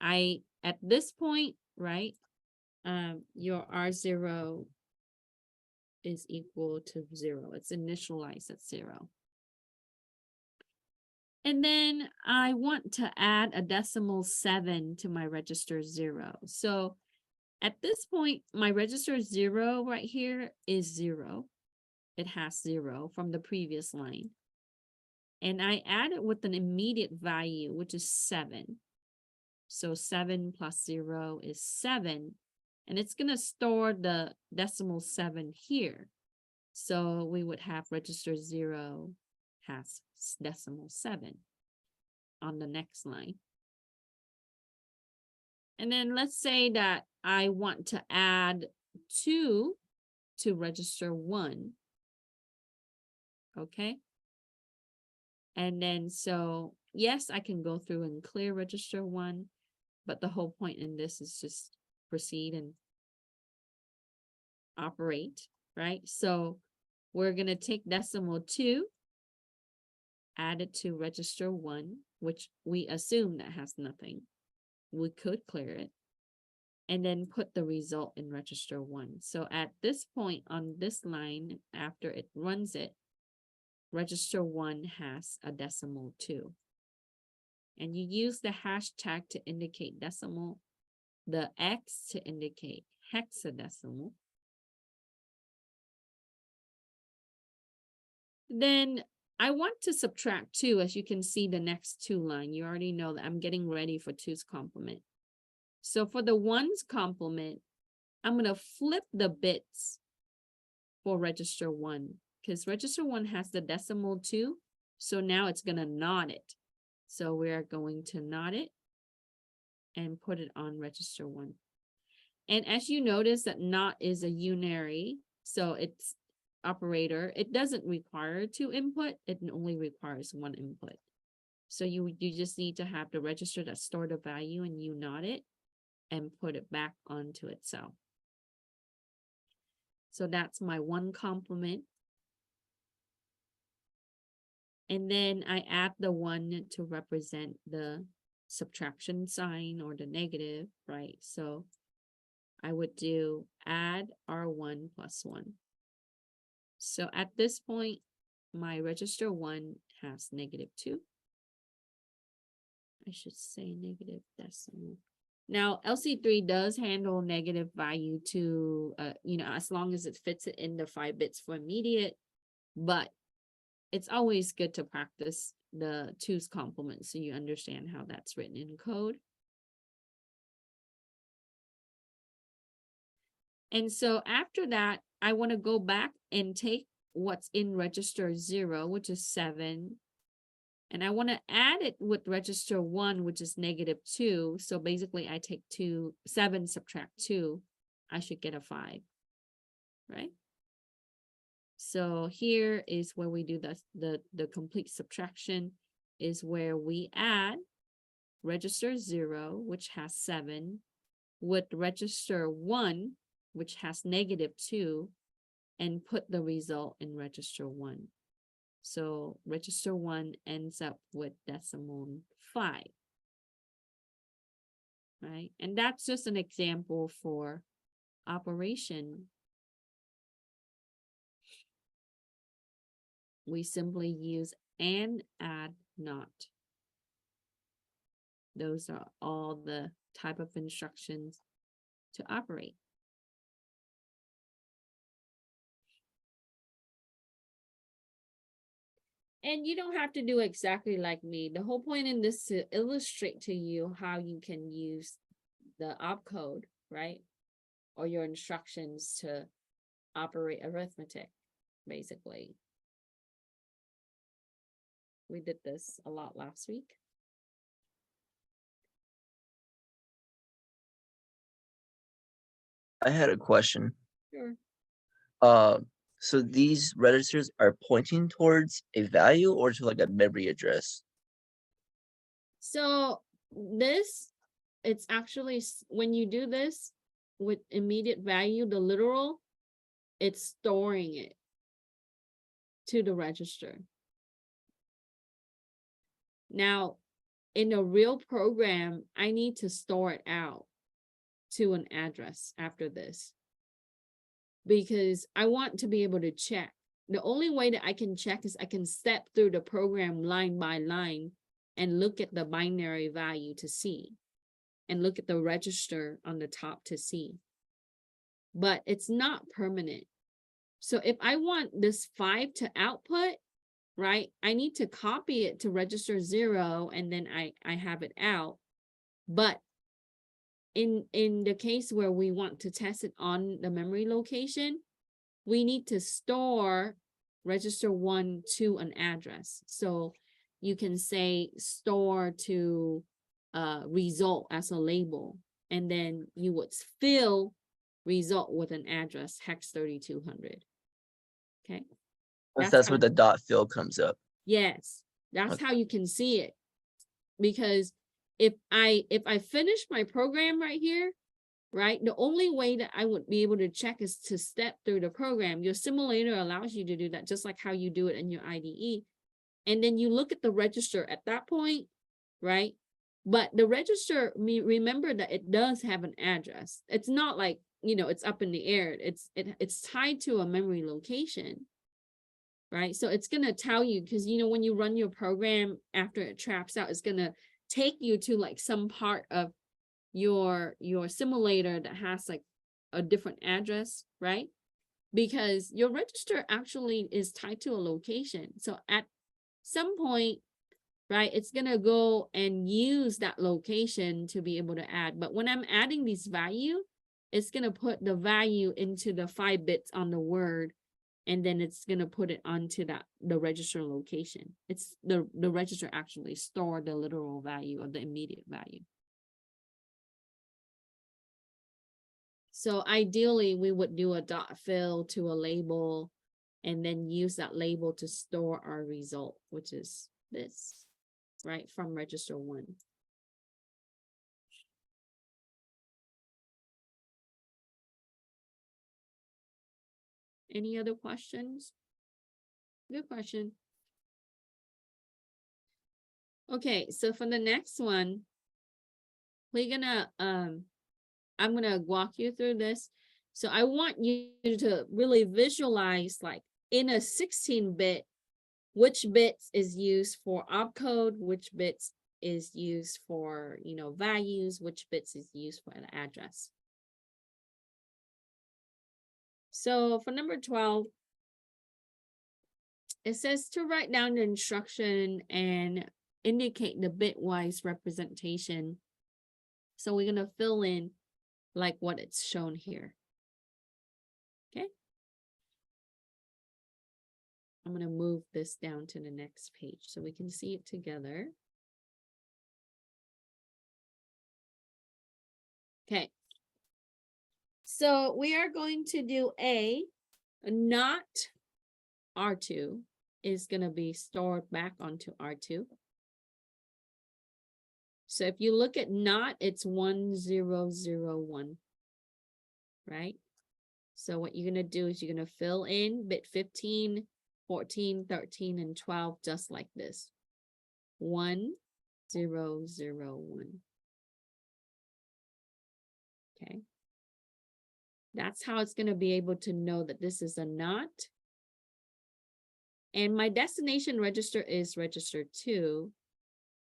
at this point, right, your R0 is equal to 0. It's initialized at 0. And then I want to add a decimal 7 to my register 0. So at this point, my register 0 right here is 0. It has 0 from the previous line. And I add it with an immediate value, which is 7. So 7 plus 0 is 7. And it's going to store the decimal 7 here. So we would have register 0 has decimal 7 on the next line. And then let's say that I want to add 2 to register 1. Okay. And then so, yes, I can go through and clear register 1, but the whole point in this is just proceed and operate, right? So we're going to take decimal 2, add it to register 1, which we assume that has nothing. We could clear it, and then put the result in register 1. So at this point on this line, after it runs it, register 1 has a decimal 2. And you use the hashtag to indicate decimal, the X to indicate hexadecimal. Then I want to subtract 2, as you can see the next 2 line. You already know that I'm getting ready for 2's complement. So for the 1's complement, I'm going to flip the bits for register 1, because register 1 has the decimal 2. So now it's going to not it. So we're going to not it and put it on register 1. And as you notice that not is a unary, so it's operator, it doesn't require 2 input, it only requires 1 input. So you just need to have the register that store the value and you not it and put it back onto itself. So that's my one complement. And then I add the 1 to represent the subtraction sign or the negative, right? So I would do add R1 plus 1. So at this point, my register 1 has -2. I should say negative decimal. Now, LC3 does handle negative value to, as long as it fits it in the 5 bits for immediate, but it's always good to practice the 2's complement so you understand how that's written in code. And so after that, I want to go back and take what's in register 0, which is 7. And I want to add it with register 1, which is -2. So basically I take 7 subtract 2, I should get a 5, right? So here is where we do the complete subtraction, is where we add register 0, which has 7, with register 1, which has -2, and put the result in register 1. So register 1 ends up with decimal 5, right? And that's just an example for operation. We simply use and, add, not. Those are all the type of instructions to operate. And you don't have to do exactly like me. The whole point in this is to illustrate to you how you can use the opcode, right? Or your instructions to operate arithmetic, basically. We did this a lot last week. I had a question. Sure. So these registers are pointing towards a value or to like a memory address? So this, it's actually, when you do this with immediate value, the literal, it's storing it to the register. Now, in a real program, I need to store it out to an address after this, because I want to be able to check. The only way that I can check is I can step through the program line by line and look at the binary value to see, and look at the register on the top to see. But it's not permanent. So if I want this 5 to output, right, I need to copy it to register 0, and then I have it out. But in the case where we want to test it on the memory location, we need to store register 1 to an address. So you can say store to result as a label, and then you would fill result with an address hex 3200. Okay. That's where the dot fill comes up. Yes, that's Okay. how you can see it. Because if I finish my program right here, right, the only way that I would be able to check is to step through the program. Your simulator allows you to do that, just like how you do it in your IDE. And then you look at the register at that point, right? But the register, remember that it does have an address. It's not like, it's up in the air. It's tied to a memory location, right? So it's going to tell you, because, when you run your program after it traps out, it's going to take you to like some part of your simulator that has like a different address, right? Because your register actually is tied to a location. So at some point, right, it's going to go and use that location to be able to add. But when I'm adding this value, it's going to put the value into the 5 bits on the word, and then it's going to put it onto the register location. It's the register actually store the literal value of the immediate value. So ideally, we would do a dot fill to a label, and then use that label to store our result, which is this. right, from register 1. Any other questions? Good question. Okay, so for the next one, we're gonna I'm gonna walk you through this. So I want you to really visualize, like, in a 16-bit, which bits is used for opcode, which bits is used for, you know, values, which bits is used for an address. So for number 12, it says to write down the instruction and indicate the bitwise representation. So we're gonna fill in like what it's shown here. Okay. I'm gonna move this down to the next page so we can see it together. Okay. So we are going to do not R2 is gonna be stored back onto R2. So if you look at not, it's 1001, right? So what you're gonna do is you're gonna fill in bit 15, 14, 13, and 12, just like this. 1001. Okay. That's how it's gonna be able to know that this is a not. And my destination register is register 2.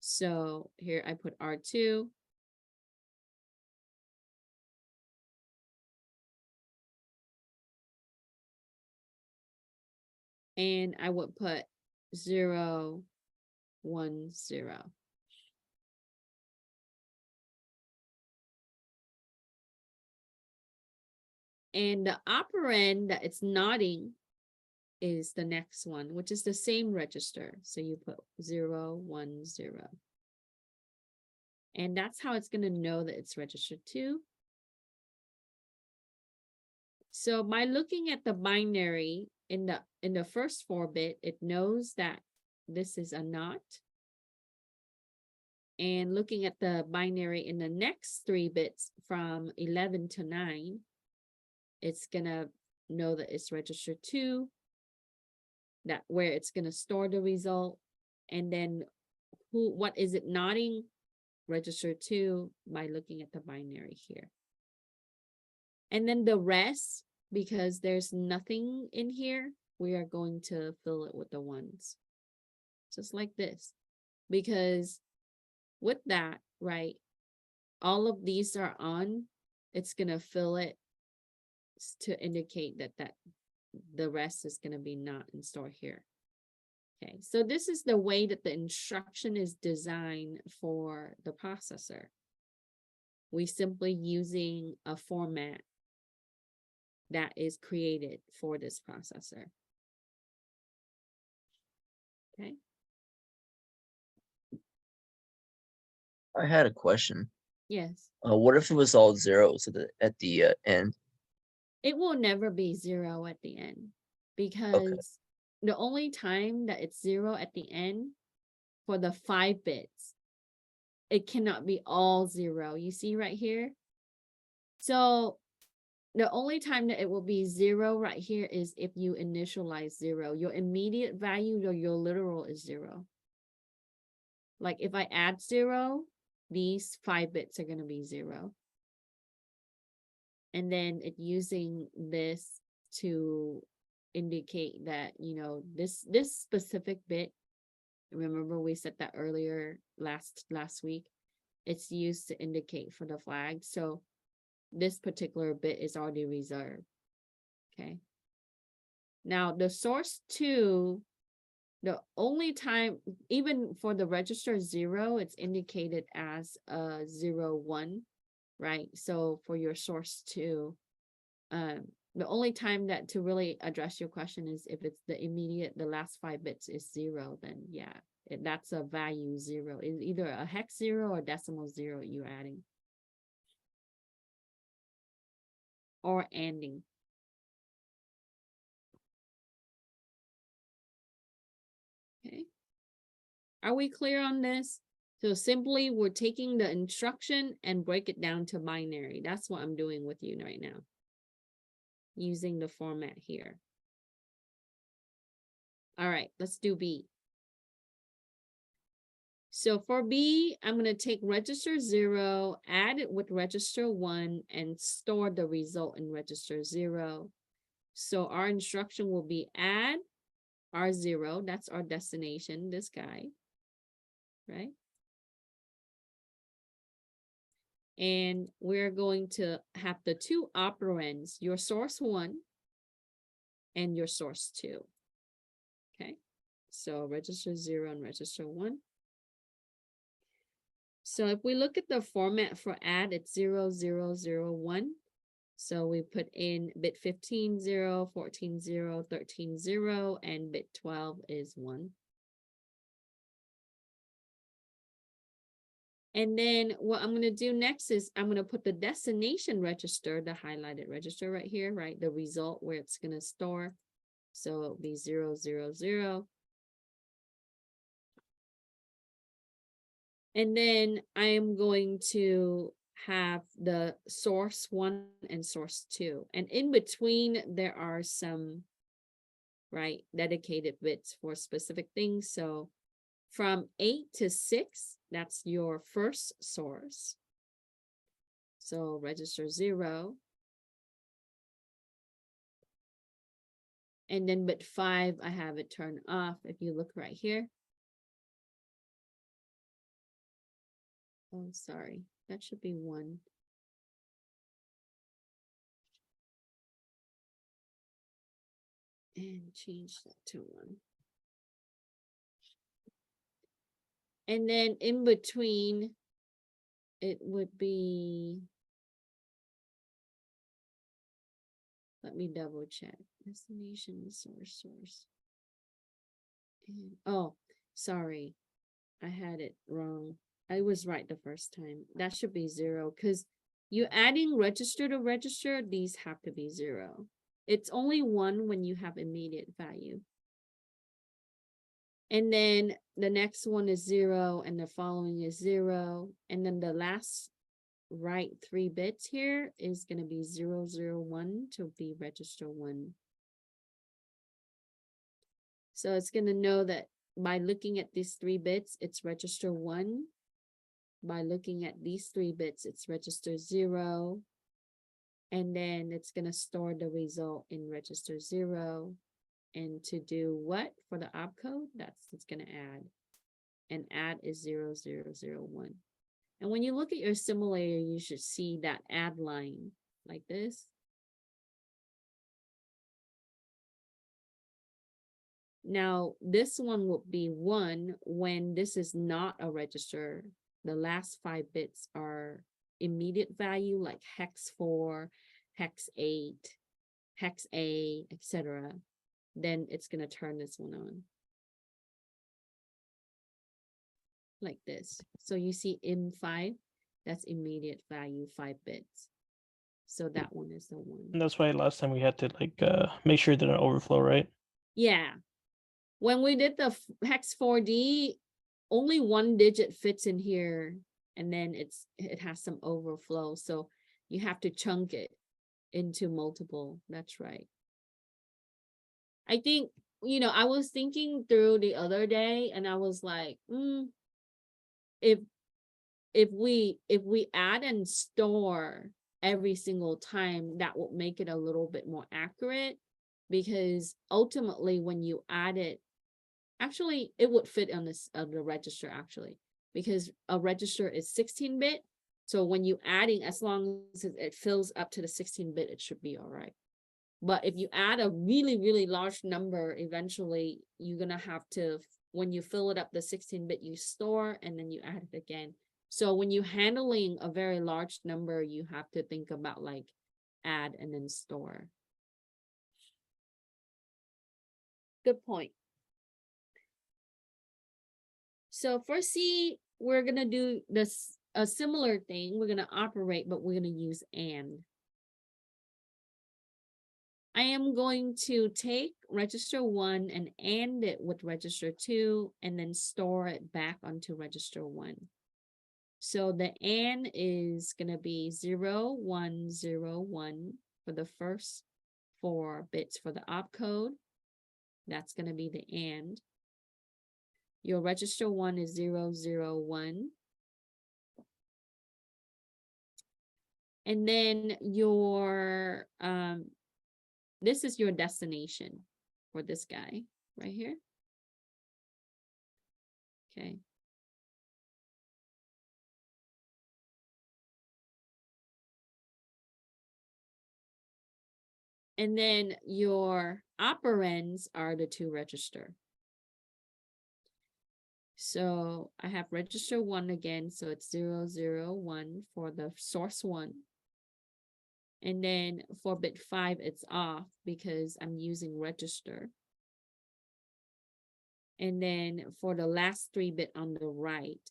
So here I put R2. And I would put 0, 1, 0. And the operand that it's nodding is the next one, which is the same register. So you put 0, 1, 0. And that's how it's going to know that it's register 2. So by looking at the binary in the first 4-bit, it knows that this is a not. And looking at the binary in the next 3 bits from 11 to 9, it's gonna know that it's register 2, that where it's gonna store the result. And then what is it nodding? Register 2 by looking at the binary here. And then the rest, because there's nothing in here, we are going to fill it with the 1s. Just like this. Because with that, right, all of these are on, it's gonna fill it to indicate that the rest is gonna be not in store here. Okay, so this is the way that the instruction is designed for the processor. We simply using a format that is created for this processor. Okay. I had a question. Yes. What if it was all zeros at the end? It will never be 0 at the end, because the only time that it's 0 at the end for the 5 bits, it cannot be all 0. You see right here? So the only time that it will be 0 right here is if you initialize 0. Your immediate value or your literal is 0. Like if I add 0, these 5 bits are going to be 0. And then it using this to indicate that, you know, this specific bit, remember we said that earlier last week, it's used to indicate for the flag. So this particular bit is already reserved. Okay. Now the source 2, the only time, even for the register 0, it's indicated as a 0, 1, right? So for your source 2, the only time that to really address your question is if it's the last 5 bits is 0, then yeah, that's a value 0. It's either a hex 0 or decimal 0 you're adding. Or ANDing. Okay. Are we clear on this? So simply we're taking the instruction and break it down to binary. That's what I'm doing with you right now. Using the format here. All right, let's do B. So for B, I'm going to take register 0, add it with register 1, and store the result in register 0. So our instruction will be add R0, that's our destination, this guy, right? And we're going to have the two operands, your source 1 and your source 2. Okay, so register 0 and register 1. So if we look at the format for add, it's 0, 0, 0, 1. So we put in bit 15, 0, 14, 0, 13, 0, and bit 12 is 1. And then what I'm going to do next is I'm going to put the destination register, the highlighted register right here, right? The result where it's going to store. So it'll be 0, 0, 0. And then I am going to have the source 1 and source 2. And in between, there are some, right, dedicated bits for specific things. So from 8 to 6, that's your first source. So register 0. And then bit 5, I have it turned off. If you look right here. Oh, sorry, that should be 1. And change that to 1. And then in between, it would be, let me double check. Destination, source. And, oh, sorry, I had it wrong. I was right the first time. That should be 0 because you're adding register to register. These have to be 0. It's only 1 when you have immediate value. And then the next one is 0 and the following is 0. And then the last right 3 bits here is going to be 0, 0, 1 to be register 1. So it's going to know that by looking at these 3 bits, it's register 1. By looking at these 3 bits, it's register 0. And then it's going to store the result in register 0. And to do what for the opcode? It's going to add. And add is 0, 0, 0, 1. And when you look at your simulator, you should see that add line like this. Now, this one will be 1 when this is not a register. The last 5 bits are immediate value like hex 4, hex 8, hex A, etc. Then it's going to turn this one on. Like this. So you see M5, that's immediate value 5 bits. So that one is the 1. And that's why last time we had to like make sure it didn't overflow, right? Yeah. When we did the hex 4D, only 1 digit fits in here, and then it has some overflow. So you have to chunk it into multiple. That's right. I think, I was thinking through the other day and I was like, if we add and store every single time, that will make it a little bit more accurate, because ultimately when you add it, actually it would fit on this the register actually, because a register is 16-bit. So when you adding, as long as it fills up to the 16-bit, it should be all right. But if you add a really, really large number, eventually you're going to have to, when you fill it up the 16-bit, you store and then you add it again. So when you're handling a very large number, you have to think about like add and then store. Good point. So for C, we're going to do this a similar thing. We're going to operate, but we're going to use AND. I am going to take register 1 and AND it with register 2 and then store it back onto register 1. So the AND is going to be 0, 1, 0, 1 for the first 4 bits for the opcode. That's going to be the AND. Your register 1 is 0, 0, 1. And then your, this is your destination for this guy right here. Okay. And then your operands are the 2 register. So I have register 1 again, so it's 0, 0, 1 for the source 1. And then for bit 5, it's off because I'm using register. And then for the last 3 bit on the right,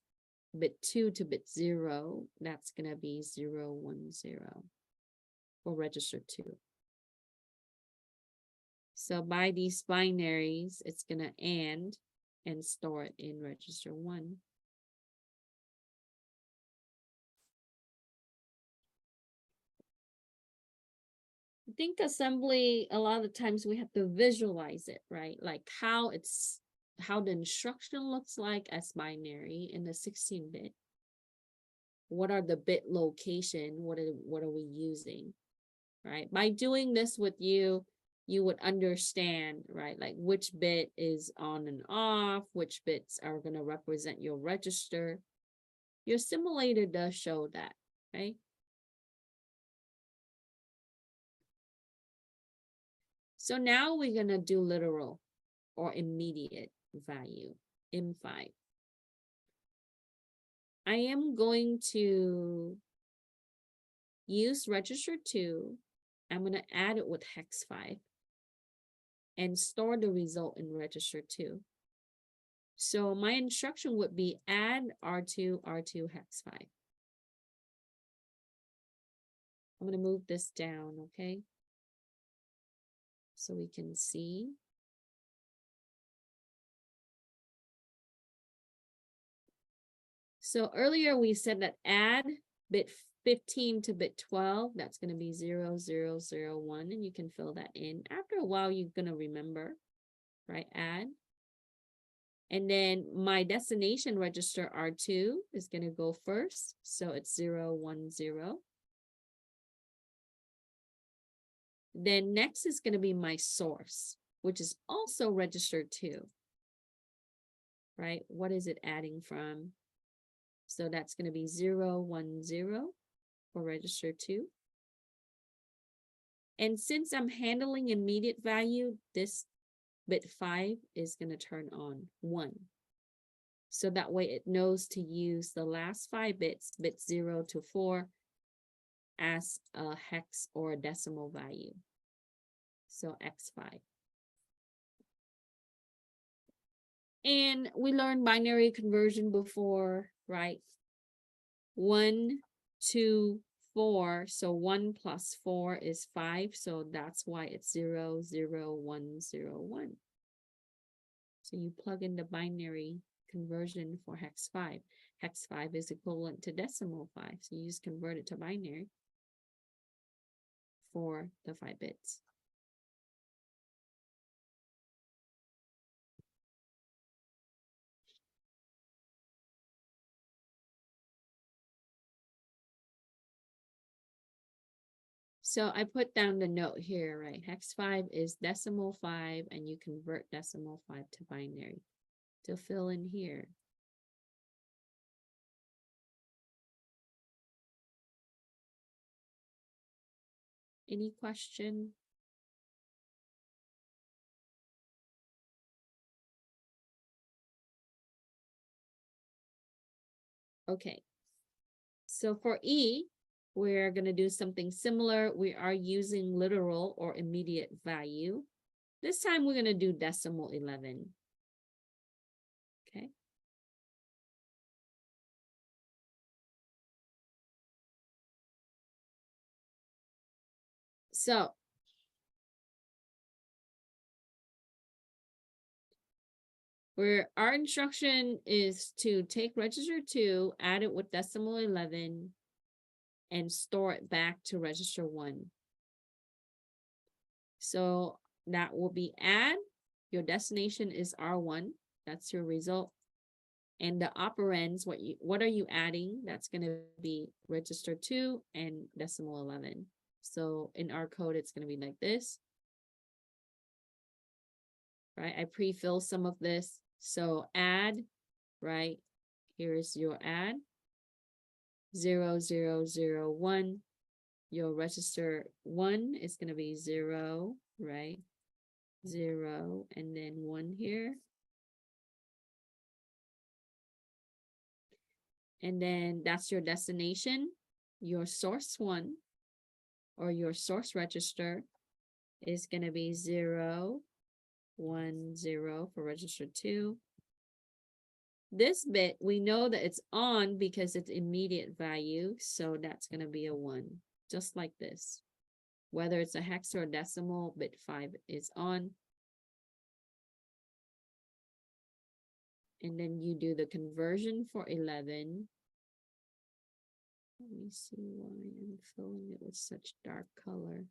bit 2 to bit 0, that's going to be 0, 1, 0 for register 2. So by these binaries, it's going to and store it in register 1. I think assembly, a lot of times we have to visualize it, right? Like how the instruction looks like as binary in the 16-bit. What are the bit location? What are we using, right? By doing this with you, you would understand, right? Like which bit is on and off, which bits are going to represent your register. Your simulator does show that, right? So now we're going to do literal or immediate value, M5. I am going to use register 2. I'm going to add it with hex 5 and store the result in register 2. So my instruction would be add R2, R2 hex 5. I'm going to move this down, okay? So we can see. So earlier we said that add bit 15 to bit 12, that's going to be 0, 0, 0, 1, and you can fill that in. After a while, you're going to remember, right? Add. And then my destination register R2 is going to go first. So it's 0, 1, 0. Then next is going to be my source, which is also register 2, right? What is it adding from? So that's going to be 0, 1, 0 for register 2. And since I'm handling immediate value, this bit 5 is going to turn on 1. So that way it knows to use the last 5 bits, bit 0 to 4, as a hex or a decimal value. So X5. And we learned binary conversion before, right? 1, 2, 4. So 1 plus 4 is 5. So that's why it's 0, 0, 1, 0, 1. So you plug in the binary conversion for hex 5. Hex 5 is equivalent to decimal 5. So you just convert it to binary for the 5 bits. So I put down the note here, right? Hex 5 is decimal 5, and you convert decimal 5 to binary to fill in here. Any question? Okay. So for E, we're going to do something similar. We are using literal or immediate value. This time we're going to do decimal 11. Okay. So where our instruction is to take register 2, add it with decimal 11, and store it back to register 1. So that will be add, your destination is R1, that's your result. And the operands, what are you adding? That's going to be register 2 and decimal 11. So in our code, it's going to be like this. Right, I pre-fill some of this. So add, right? Here's your add. 0, 0, 0, 1. Your register 1 is going to be 0, right? 0, and then 1 here. And then that's your destination. Your source 1 or your source register is going to be 0, 1, 0 for register 2. This bit, we know that it's on because it's immediate value. So that's going to be a 1, just like this. Whether it's a hex or a decimal, bit 5 is on. And then you do the conversion for 11. Let me see why I'm filling it with such dark color.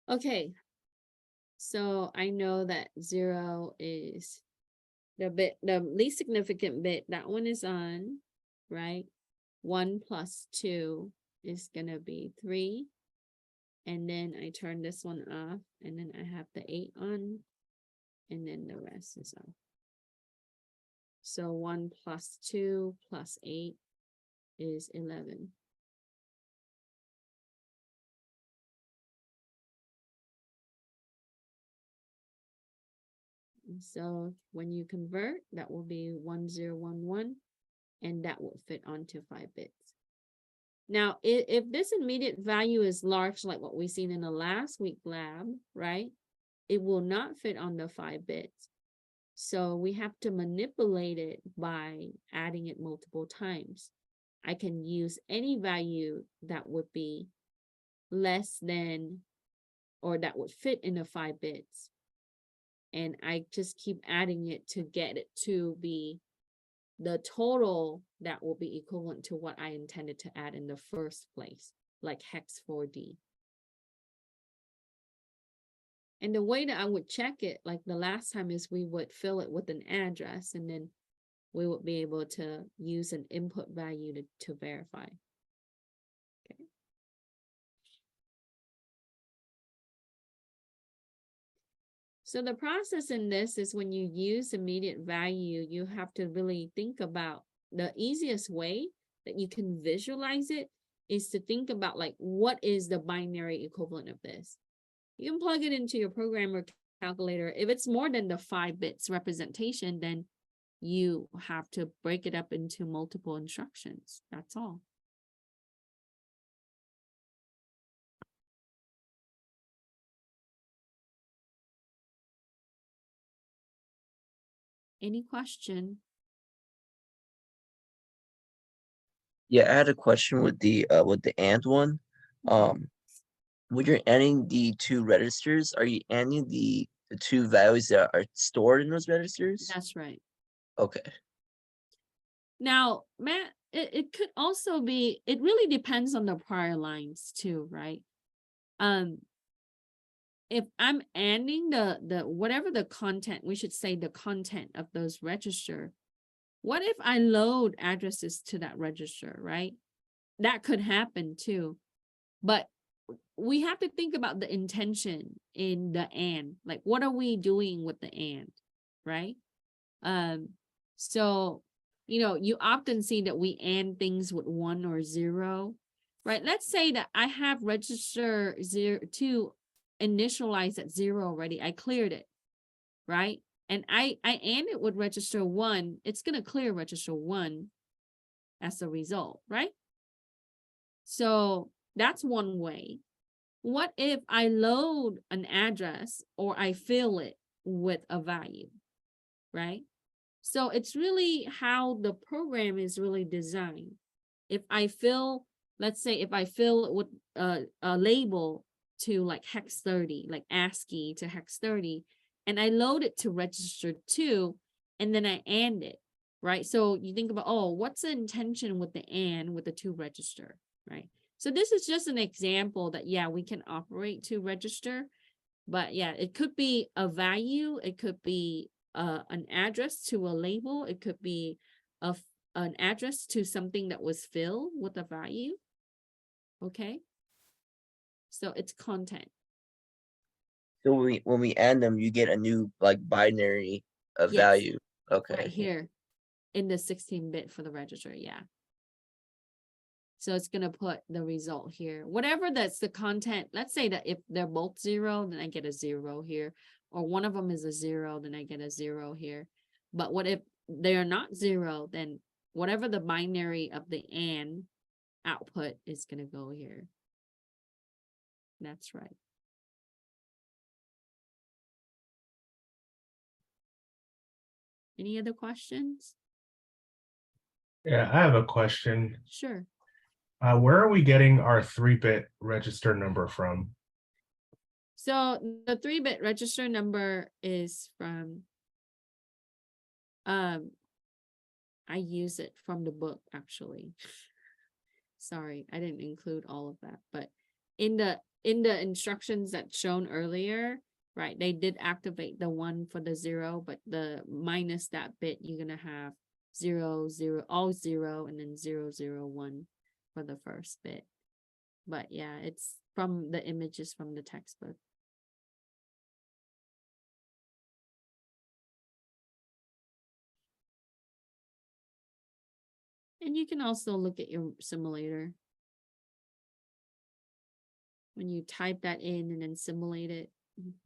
Okay, so I know that 0 is the least significant bit. That one is on, right? 1 plus 2 is gonna be 3. And then I turn this one off, and then I have the 8 on, and then the rest is off. So 1 plus 2 plus 8 is 11. And so when you convert, that will be 1011, and that will fit onto 5 bits. Now, if this immediate value is large, like what we seen in the last week lab, right? It will not fit on the 5 bits. So we have to manipulate it by adding it multiple times. I can use any value that would be less than, or that would fit in the 5 bits. And I just keep adding it to get it to be the total that will be equivalent to what I intended to add in the first place, like hex 4D. And the way that I would check it, like the last time, is we would fill it with an address, and then we would be able to use an input value to verify. Okay. So the process in this is when you use immediate value, you have to really think about the easiest way that you can visualize it is to think about, like, what is the binary equivalent of this? You can plug it into your program or calculator. If it's more than the 5 bits representation, then you have to break it up into multiple instructions. That's all. Any question? Yeah, I had a question with the AND one. When you're adding the 2 registers, are you adding the 2 values that are stored in those registers? That's right. Okay. Now, Matt, it could also be, it really depends on the prior lines too, right? If I'm adding the whatever the content, we should say the content of those register. What if I load addresses to that register, right? That could happen too. But we have to think about the intention in the AND. Like, what are we doing with the AND, right? So, you know, you often see that we AND things with 1 or 0, right? Let's say that I have register 2 initialized at 0 already. I cleared it, right? And I AND it with register 1. It's going to clear register 1 as a result, right? So that's one way. What if I load an address or I fill it with a value, right? So it's really how the program is really designed. If I fill let's say if I fill it with a label to like hex 30, like ASCII to hex 30, and I load it to register 2, and then I AND it, right? So you think about, oh, what's the intention with the AND with the 2 register, right? So this is just an example that, yeah, we can operate to register, but yeah, it could be a value, it could be an address to a label, it could be an address to something that was filled with a value. Okay, so it's content. So when we add them, you get a new like binary Yes. value. Okay. Right here in the 16-bit for the register, yeah. So it's gonna put the result here. Whatever that's the content, let's say that if they're both 0, then I get a 0 here. Or one of them is a 0, then I get a 0 here. But what if they're not 0, then whatever the binary of the AND output is gonna go here. That's right. Any other questions? Yeah, I have a question. Sure. Where are we getting our 3-bit register number from? So the 3-bit register number is from, I use it from the book actually. Sorry, I didn't include all of that, but in the instructions that's shown earlier, right, they did activate the 1 for the 0, but the minus that bit, you're gonna have 0, 0, all 0, and then 0, 0, 1 for the first bit. But yeah, it's from the images from the textbook. And you can also look at your simulator. When you type that in and then simulate it,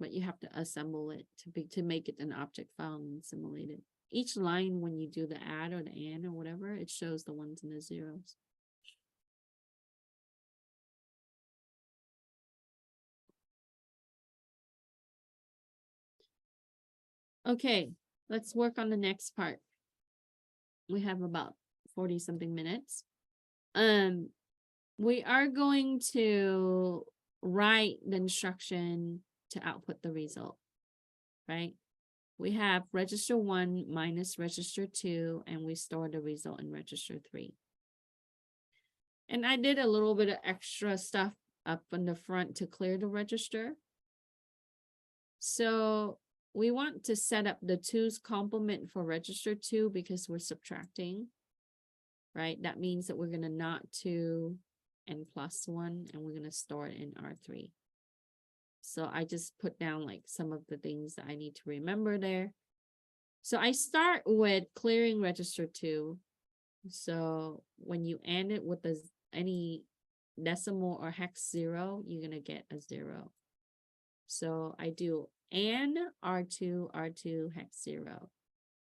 but you have to assemble it to make it an object file and simulate it. Each line, when you do the add or the and or whatever, it shows the 1s and the 0s. Okay, let's work on the next part. We have about 40 something minutes. We are going to write the instruction to output the result, right? We have register 1 minus register 2, and we store the result in register 3. And I did a little bit of extra stuff up in the front to clear the register. So we want to set up the 2's complement for register 2 because we're subtracting, right? That means that we're gonna not 2 and plus 1, and we're gonna store it in R3. So I just put down like some of the things that I need to remember there. So I start with clearing register 2. So when you end it with any decimal or hex 0, you're gonna get a 0. So I do and R2 hex 0.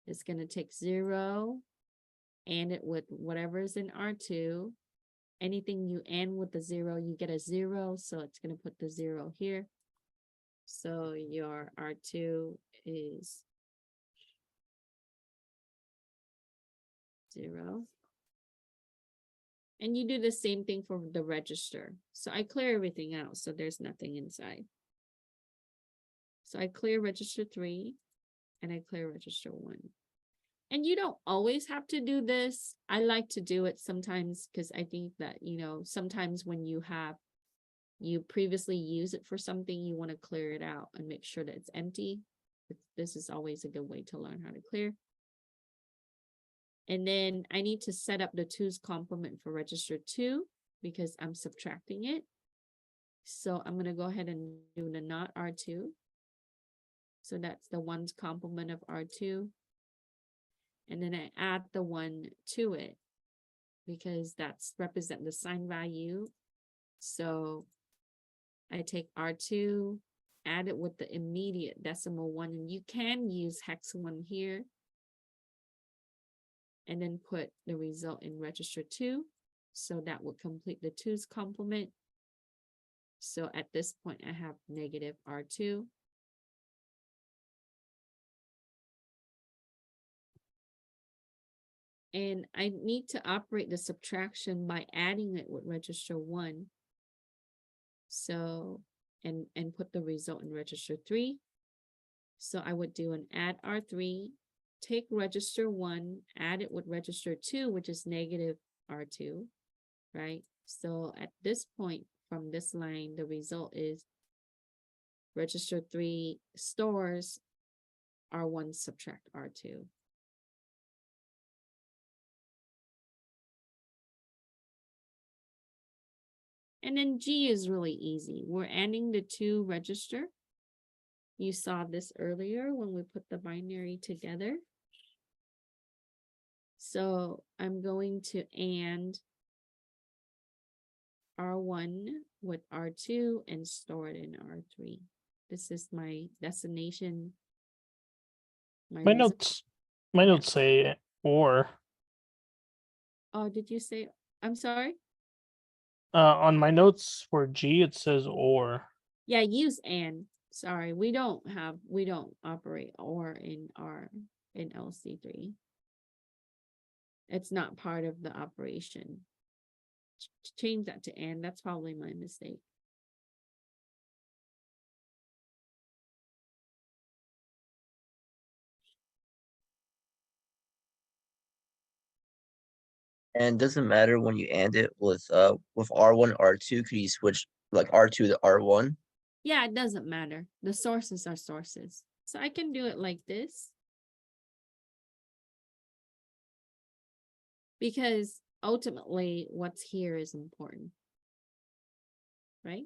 It's gonna take 0, and it with whatever is in R2. Anything you end with the 0, you get a 0. So it's gonna put the 0 here. So your R2 is 0. And you do the same thing for the register. So I clear everything out, so there's nothing inside. So I clear register 3, and I clear register 1. And you don't always have to do this. I like to do it sometimes because I think that, you know, sometimes when you previously use it for something, you want to clear it out and make sure that it's empty. This is always a good way to learn how to clear. And then I need to set up the 2's complement for register 2 because I'm subtracting it. So I'm going to go ahead and do the not R2. So that's the 1's complement of R2. And then I add the 1 to it because that's represent the sign value. So I take R2, add it with the immediate decimal 1, and you can use hex 1 here. And then put the result in register 2. So that would complete the 2's complement. So at this point, I have negative R2. And I need to operate the subtraction by adding it with register 1. So, and put the result in register 3. So I would do an add R3, take register 1, add it with register 2, which is negative R2, right? So at this point from this line, the result is register 3 stores R1 subtract R2. And then G is really easy. We're adding the 2 register. You saw this earlier when we put the binary together. So I'm going to AND R1 with R2 and store it in R3. This is my destination. My result. notes say or. Oh, did you say? I'm sorry. On my notes for G, it says or. Yeah, use AND. Sorry, we don't operate OR in LC3. It's not part of the operation. Change that to AND. That's probably my mistake. And doesn't matter when you AND it with R1, R2, could you switch like R2 to R1? Yeah, it doesn't matter. The sources are sources. So I can do it like this. Because ultimately what's here is important. Right?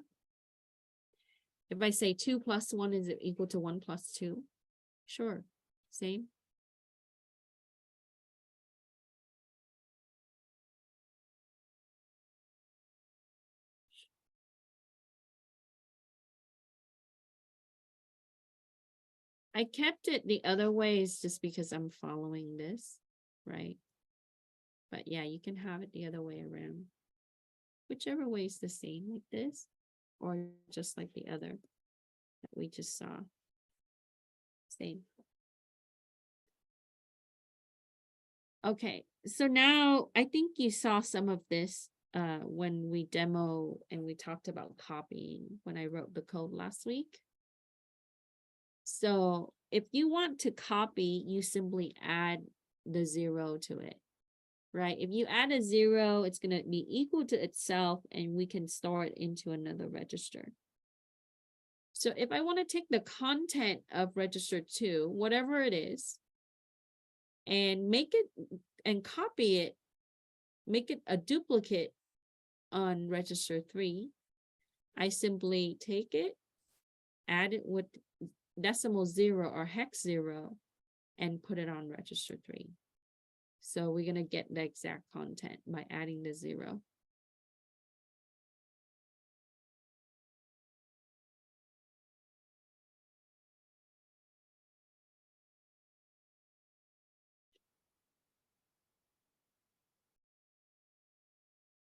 If I say 2 plus 1 is equal to 1 plus 2, sure, same. I kept it the other ways just because I'm following this, right? But yeah, you can have it the other way around. Whichever way is the same, like this, or just like the other that we just saw. Same. Okay, so now I think you saw some of this when we demo and we talked about copying when I wrote the code last week. So if you want to copy, you simply add the 0 to it, right? If you add a 0, it's going to be equal to itself and we can store it into another register. So if I want to take the content of register 2, whatever it is, and make it and copy it, make it a duplicate on register 3, I simply take it, add it with decimal 0 or hex 0, and put it on register 3. So we're going to get the exact content by adding the 0.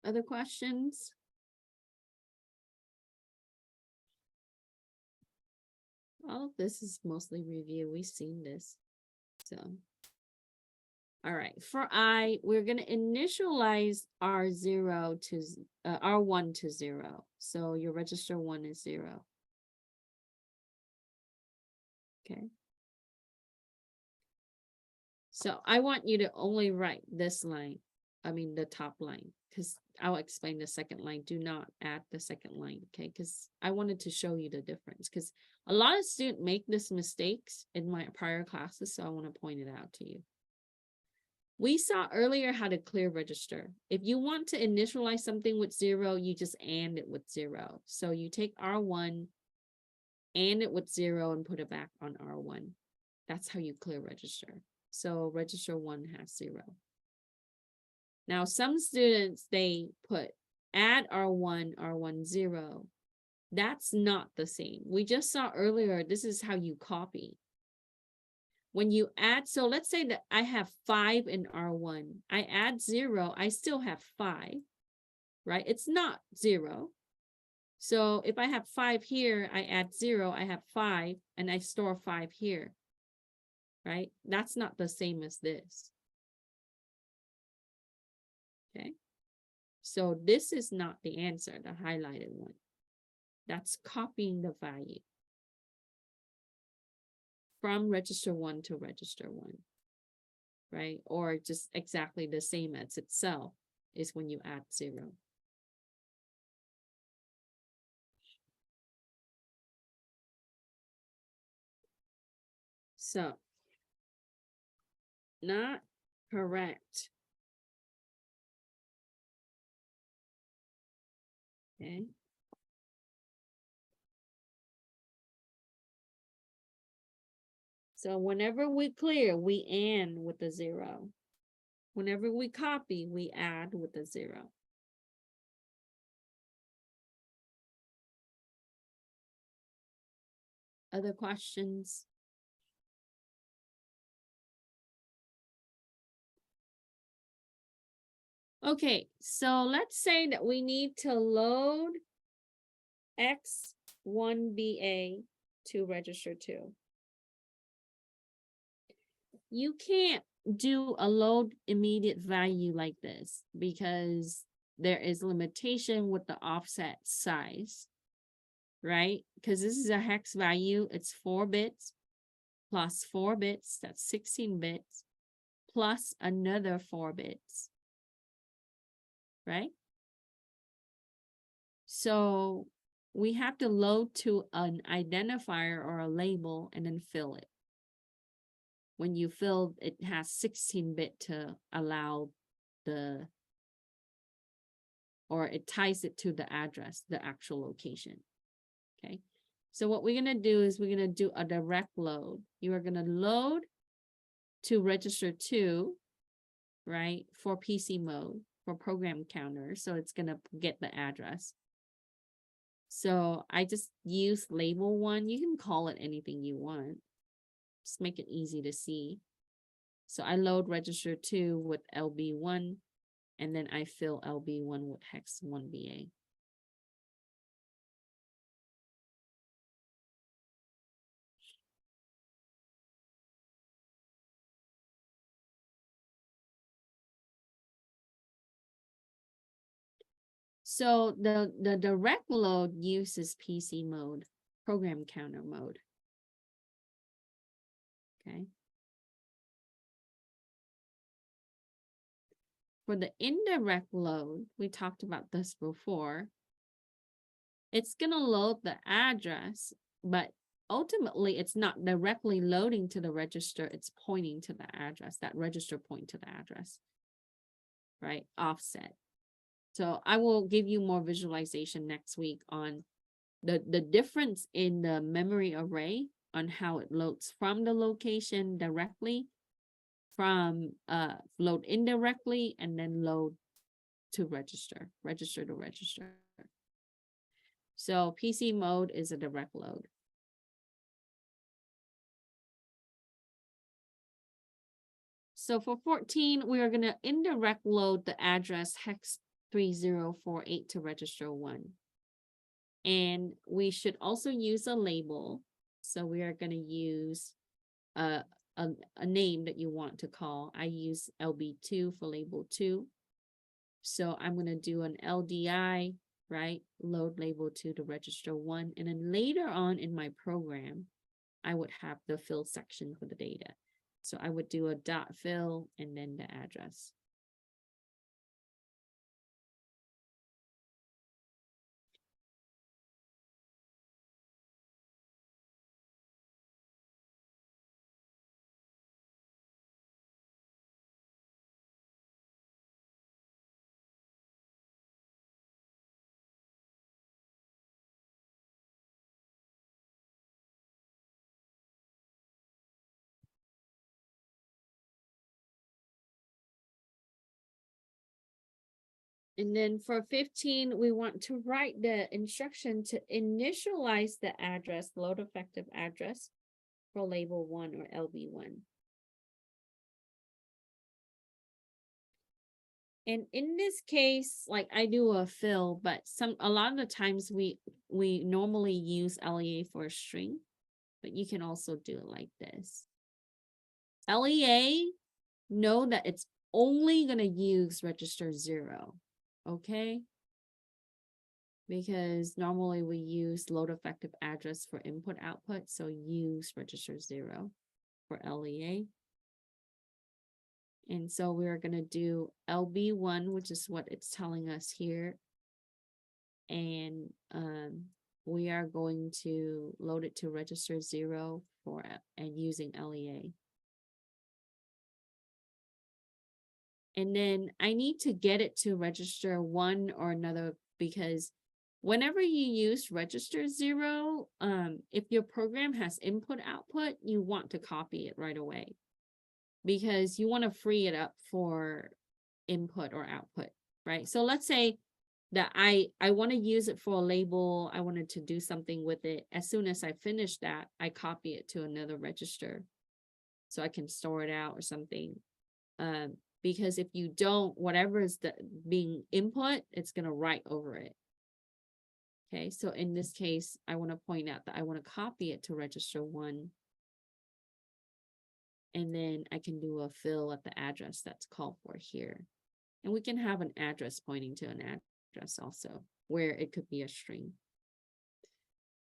Other questions? All of this is mostly review. We've seen this. So, all right. For I, we're going to initialize R0 to R1 to 0. So your register 1 is 0. Okay. So I want you to only write this line. I mean, the top line, because I'll explain the second line. Do not add the second line, okay? Because I wanted to show you the difference, because a lot of students make this mistakes in my prior classes, so I want to point it out to you. We saw earlier how to clear register. If you want to initialize something with 0, you just AND it with 0. So you take R1, AND it with 0, and put it back on R1. That's how you clear register. So register 1 has 0. Now, some students, they put add R1, R1, 0. That's not the same. We just saw earlier, this is how you copy. When you add, so let's say that I have 5 in R1. I add 0, I still have 5, right? It's not 0. So if I have 5 here, I add 0, I have 5, and I store 5 here, right? That's not the same as this. Okay. So this is not the answer, the highlighted one. That's copying the value from register 1 to register 1, right? Or just exactly the same as itself is when you add 0. So, not correct. Okay. So whenever we clear, we AND with a 0. Whenever we copy, we add with a 0. Other questions? Okay, so let's say that we need to load X1BA to register 2. You can't do a load immediate value like this because there is limitation with the offset size, right? Because this is a hex value, it's 4 bits plus 4 bits, that's 16 bits, plus another 4 bits, right? So we have to load to an identifier or a label and then fill it. When you fill, it has 16-bit to allow the, or it ties it to the address, the actual location. Okay. So what we're going to do is we're going to do a direct load. You are going to load to register 2, right, for PC mode, for program counter. So it's going to get the address. So I just use label 1. You can call it anything you want. Just make it easy to see. So I load register 2 with LB1, and then I fill LB1 with hex 1BA. So the direct load uses PC mode, program counter mode. Okay. For the indirect load, we talked about this before. It's gonna load the address, but ultimately it's not directly loading to the register, it's pointing to the address, that register point to the address, right? Offset. So I will give you more visualization next week on the difference in the memory array on how it loads from the location directly, from load indirectly, and then load to register to register. So PC mode is a direct load. So for 14, we are going to indirect load the address hex 3048 to register 1. And we should also use a label. So we are going to use a name that you want to call. I use LB2 for label 2. So I'm going to do an LDI, right? Load label 2 to register 1. And then later on in my program, I would have the fill section for the data. So I would do a dot fill and then the address. And then for 15, we want to write the instruction to initialize the address, load effective address for label 1 or LB1. And in this case, like I do a fill, but a lot of the times we normally use LEA for a string, but you can also do it like this. LEA, know that it's only gonna use register 0, okay? Because normally we use load effective address for input output, so use register 0 for LEA. And so we're gonna do LB1, which is what it's telling us here. And we are going to load it to register 0 for and using LEA. And then I need to get it to register 1 or another, because whenever you use register 0, if your program has input output, you want to copy it right away, because you want to free it up for input or output, right? So let's say that I want to use it for a label. I wanted to do something with it. As soon as I finish that, I copy it to another register so I can store it out or something. Because if you don't, whatever is being input, it's going to write over it. Okay, so in this case, I want to point out that I want to copy it to register 1. And then I can do a fill at the address that's called for here. And we can have an address pointing to an address also, where it could be a string.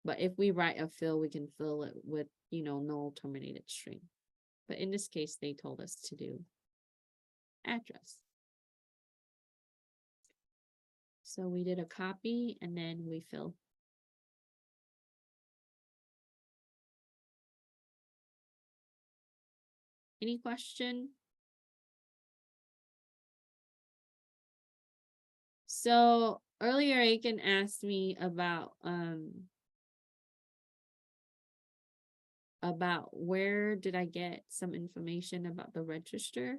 But if we write a fill, we can fill it with, null terminated string. But in this case, they told us to do address. So we did a copy and then we fill. Any question? So earlier Aiken asked me about where did I get some information about the register,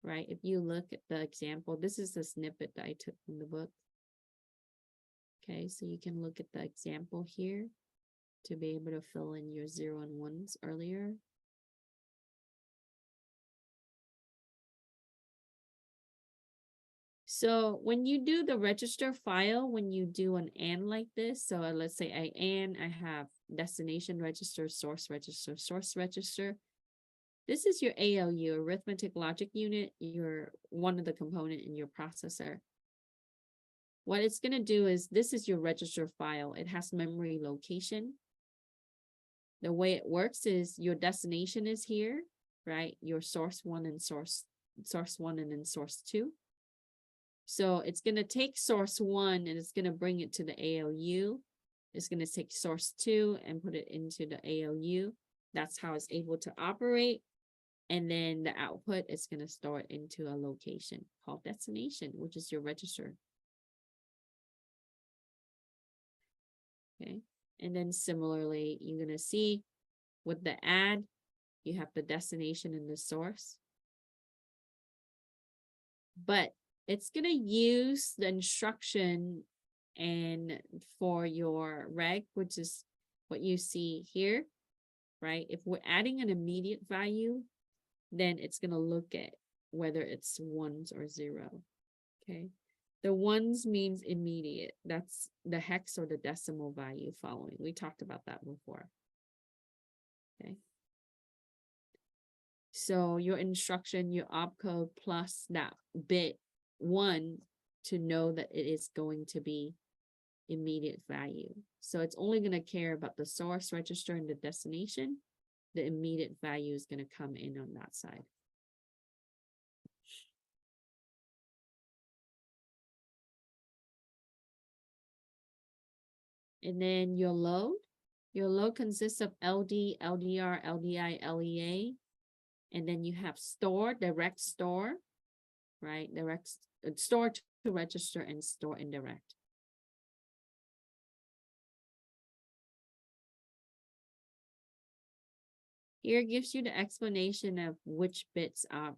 right? If you look at the example, this is the snippet that I took from the book. Okay, so you can look at the example here to be able to fill in your 0 and 1s earlier. So when you do the register file, when you do an AND like this, so let's say I have destination register, source register, source register. This is your ALU, arithmetic logic unit, one of the component in your processor. What it's going to do is, this is your register file. It has memory location. The way it works is your destination is here, right? Your source 1 and source 1 and then source 2. So it's going to take source 1 and it's going to bring it to the ALU. It's going to take source 2 and put it into the ALU. That's how it's able to operate. And then the output is going to store it into a location called destination, which is your register. Okay. And then similarly, you're going to see with the add, you have the destination and the source. But it's going to use the instruction and for your reg, which is what you see here, right? If we're adding an immediate value, then it's going to look at whether it's 1s or 0. Okay. The 1s means immediate. That's the hex or the decimal value following. We talked about that before. Okay. So your instruction, your opcode plus that bit 1 to know that it is going to be immediate value. So it's only going to care about the source register and the destination. The immediate value is going to come in on that side. And then your load consists of LD, LDR, LDI, LEA. And then you have store, direct store, right? Direct store to register and store indirect. Here gives you the explanation of which bits are.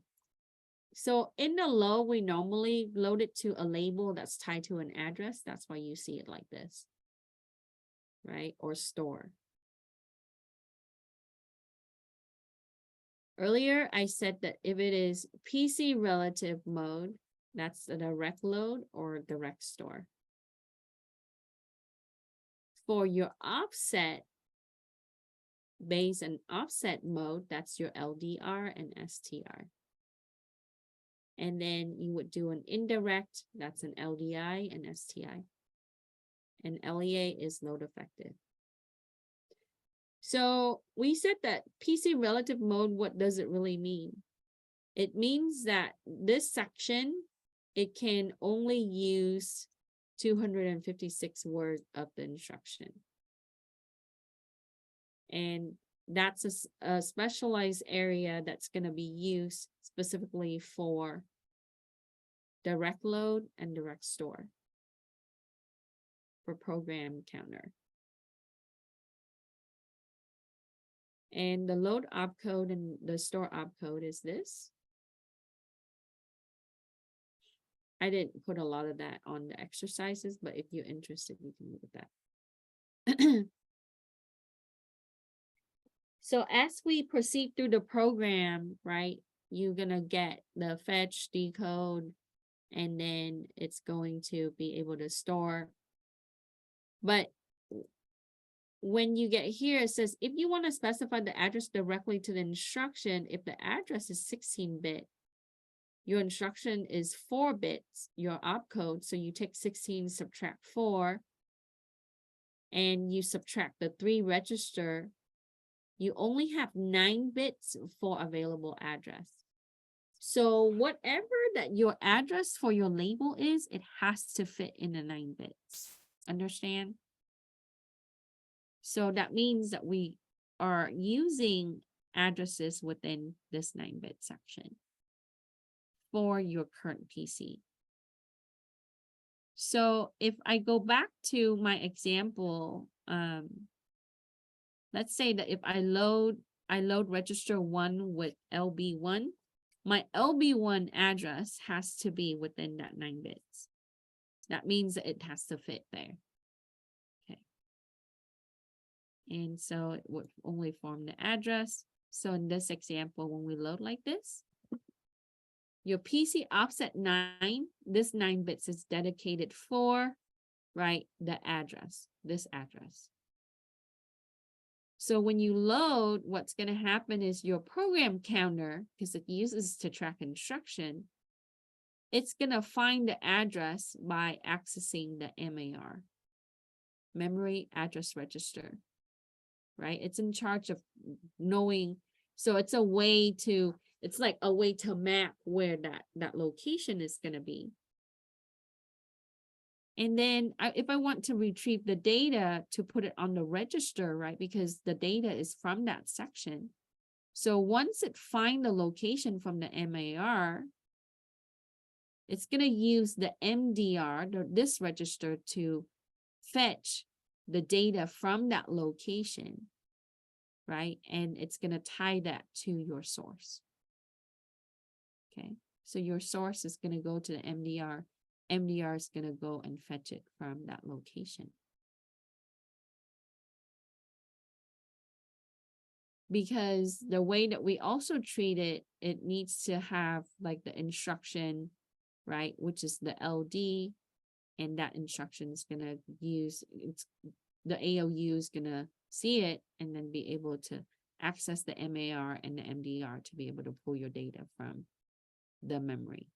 So in the load, we normally load it to a label that's tied to an address. That's why you see it like this, right? Or store. Earlier, I said that if it is PC relative mode, that's a direct load or direct store. For your offset, base and offset mode, that's your LDR and STR. And then you would do an indirect, that's an LDI and STI. And LEA is load effective. So we said that PC relative mode, what does it really mean? It means that this section, it can only use 256 words of the instruction. And that's a specialized area that's going to be used specifically for direct load and direct store for program counter. And the load opcode and the store opcode is this. I didn't put a lot of that on the exercises, but if you're interested, you can look at that. So as we proceed through the program, right, you're gonna get the fetch, decode, and then it's going to be able to store. But when you get here, it says, if you want to specify the address directly to the instruction, if the address is 16-bit, your instruction is 4 bits, your opcode. So you take 16, subtract 4, and you subtract the 3 register. You only have 9 bits for available address. So whatever that your address for your label is, it has to fit in the 9 bits. Understand? So that means that we are using addresses within this 9-bit section for your current PC. So if I go back to my example, let's say that if I load register 1 with LB1, my LB1 address has to be within that 9 bits. That means that it has to fit there. Okay. And so it would only form the address. So in this example, when we load like this, your PC offset 9, this 9 bits is dedicated for, right, the address, this address. So when you load, what's going to happen is your program counter, because it uses to track instruction, it's going to find the address by accessing the MAR, memory address register, right? It's in charge of knowing. So it's a way to, it's like a way to map where that location is going to be. And then if I want to retrieve the data to put it on the register, right? Because the data is from that section. So once it finds the location from the MAR, it's going to use the MDR, this register, to fetch the data from that location, right? And it's going to tie that to your source. Okay, so your source is going to go to the MDR. MDR is going to go and fetch it from that location. Because the way that we also treat it, it needs to have like the instruction, right, which is the LD, and that instruction is going to use, it's the ALU is going to see it and then be able to access the MAR and the MDR to be able to pull your data from the memory.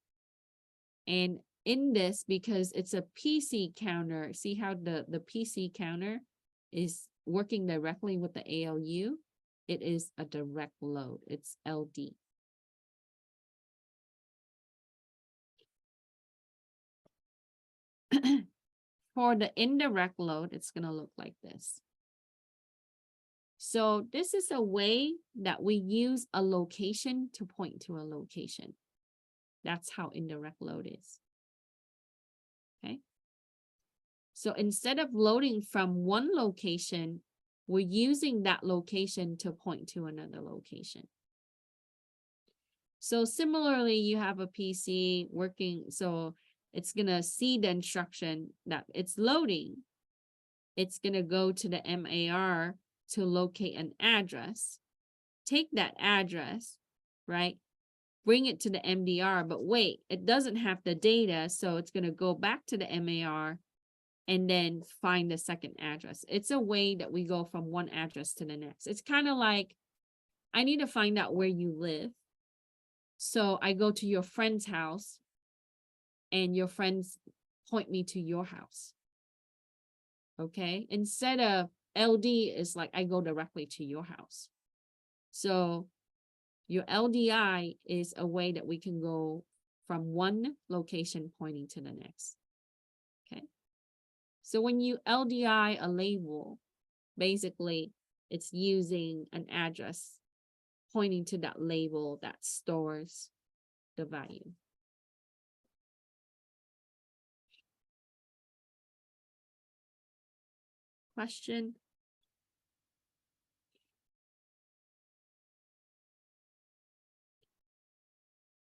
And in this, because it's a PC counter, see how the PC counter is working directly with the ALU? It is a direct load. It's LD. For the indirect load, it's going to look like this. So this is a way that we use a location to point to a location. That's how indirect load is. Okay. So instead of loading from one location, we're using that location to point to another location. So similarly, you have a PC working, so it's going to see the instruction that it's loading. It's going to go to the MAR to locate an address, take that address, right? Bring it to the MDR, but wait, it doesn't have the data, so it's going to go back to the MAR and then find the second address. It's a way that we go from one address to the next. It's kind of like, I need to find out where you live. So I go to your friend's house and your friends point me to your house. Okay, instead of LD is like I go directly to your house. So your LDI is a way that we can go from one location pointing to the next. Okay. So when you LDI a label, basically it's using an address pointing to that label that stores the value. Question?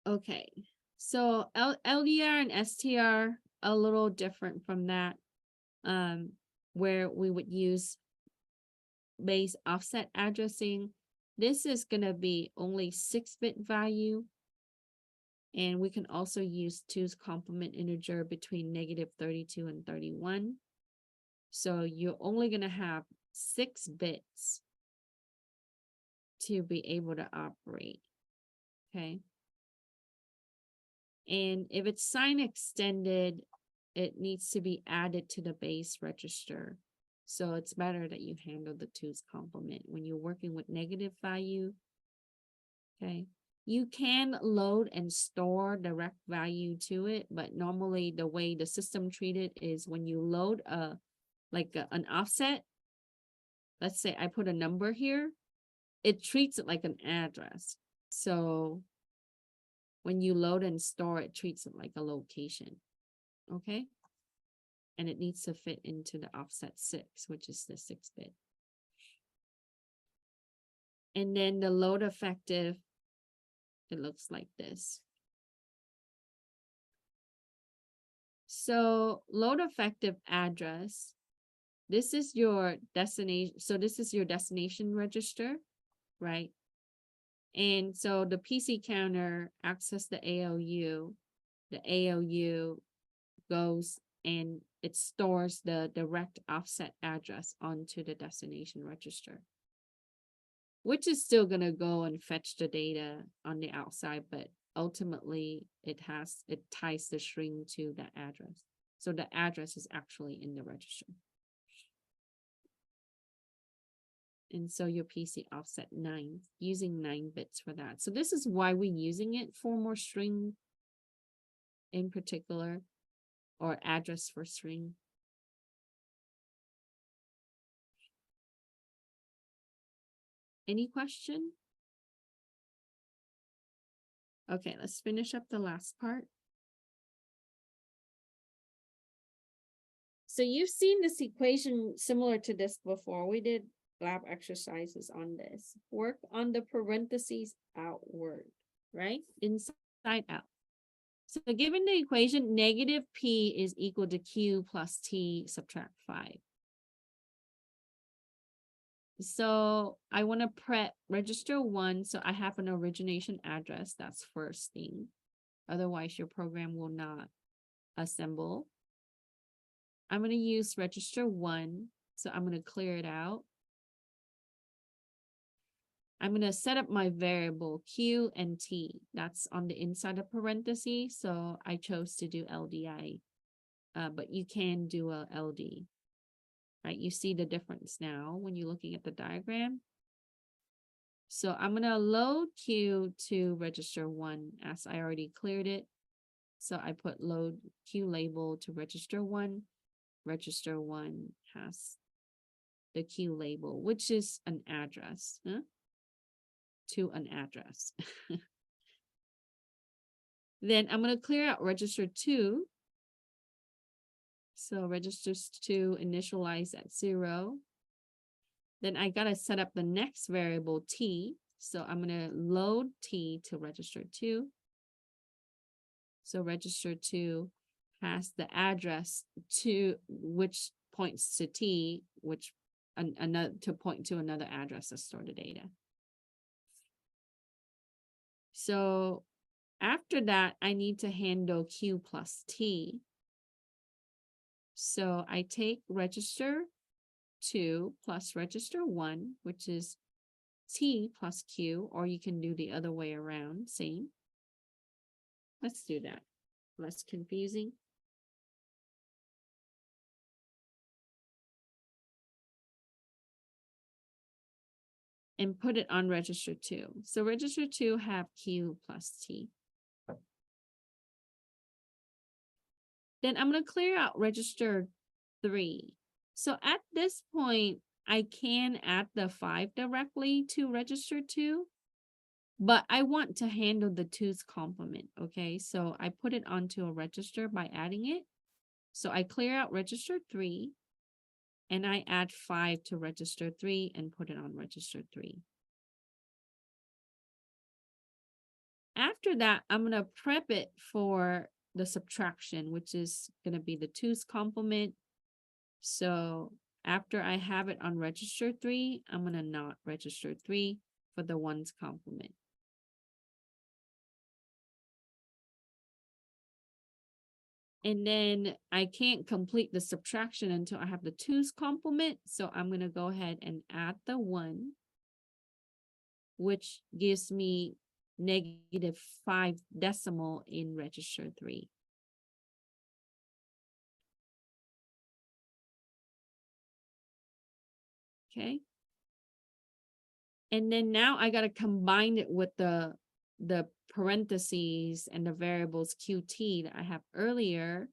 Okay, so LDR and STR a little different from that, where we would use base offset addressing. This is gonna be only 6-bit value. And we can also use 2's complement integer between -32 and 31. So you're only gonna have 6 bits to be able to operate, okay? And if it's sign extended, it needs to be added to the base register. So it's better that you handle the 2's complement when you're working with negative value, okay? You can load and store direct value to it, but normally the way the system treated is when you load an offset, let's say I put a number here, it treats it like an address. So when you load and store, it treats it like a location, okay? And it needs to fit into the offset 6, which is the 6-bit. And then the load effective, it looks like this. So load effective address, this is your destination. So this is your destination register, right? And so the PC counter access the ALU. The ALU goes and it stores the direct offset address onto the destination register, which is still going to go and fetch the data on the outside, but ultimately it ties the string to the address. So the address is actually in the register. And so your PC offset 9, using 9 bits for that. So this is why we're using it for more string in particular, or address for string. Any question? Okay, let's finish up the last part. So you've seen this equation similar to this before. We did lab exercises on this. Work on the parentheses outward, right? Inside out. So given the equation, negative P is equal to Q plus T subtract 5. So I want to prep register 1. So I have an origination address. That's first thing. Otherwise, your program will not assemble. I'm going to use register 1. So I'm going to clear it out. I'm going to set up my variable Q and T. That's on the inside of parentheses. So I chose to do LDI, but you can do a LD. Right, you see the difference now when you're looking at the diagram. So I'm gonna load Q to register 1 as I already cleared it. So I put load Q label to register 1. Register 1 has the Q label, which is an address, to an address. Then I'm gonna clear out register 2. So registers 2 initialize at 0. Then I gotta set up the next variable T. So I'm gonna load T to register 2. So register 2 has the address to which points to T, which another to point to another address to store the data. So after that, I need to handle Q plus T. So I take register 2 plus register 1, which is T plus Q, or you can do the other way around, same. Let's do that. Less confusing. And put it on register 2. So register 2 have Q plus T. Then I'm going to clear out register 3. So at this point, I can add the 5 directly to register 2, but I want to handle the 2's complement, okay? So I put it onto a register by adding it. So I clear out register 3, and I add 5 to register 3 and put it on register 3. After that, I'm going to prep it for the subtraction, which is going to be the 2's complement. So after I have it on register 3, I'm going to not register 3 for the 1's complement. And then I can't complete the subtraction until I have the 2's complement. So I'm going to go ahead and add the 1, which gives me -5 decimal in register 3. Okay. And then now I got to combine it with the parentheses and the variables QT that I have earlier.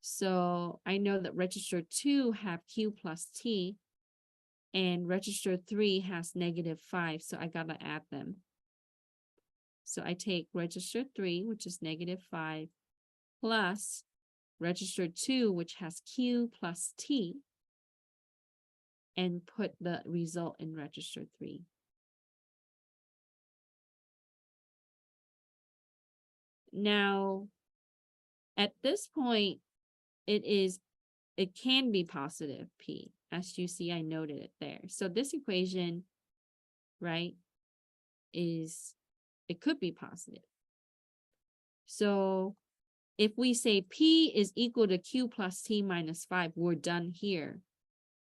So I know that register 2 have Q plus T and register 3 has -5. So I got to add them. So I take register 3, which is -5, plus register 2, which has Q plus T, and put the result in register 3. Now, at this point, it can be positive P. As you see, I noted it there. So this equation, right, it could be positive. So if we say P is equal to Q plus T minus 5, we're done here.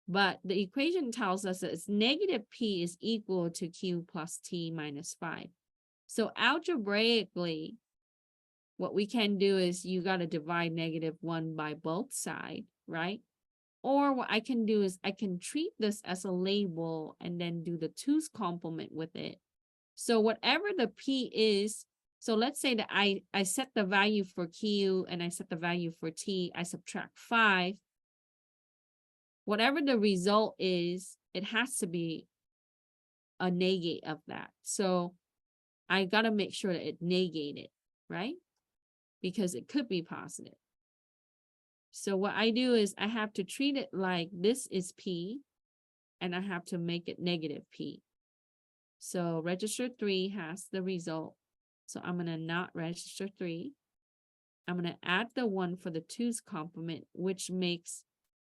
But the equation tells us that it's -P is equal to Q plus T minus 5. So algebraically, what we can do is you got to divide -1 by both sides, right? Or what I can do is I can treat this as a label and then do the 2's complement with it. So whatever the P is, so let's say that I set the value for Q and I set the value for T, I subtract 5. Whatever the result is, it has to be a negate of that. So I got to make sure that it negated, right? Because it could be positive. So what I do is I have to treat it like this is P and I have to make it -P. So register 3 has the result. So I'm going to not register 3. I'm going to add the 1 for the 2's complement, which makes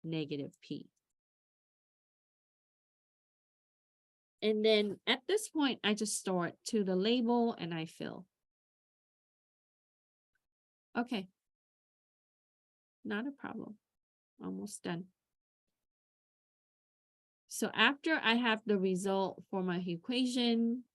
-P. And then at this point, I just store it to the label and I fill. Okay. Not a problem. Almost done. So after I have the result for my equation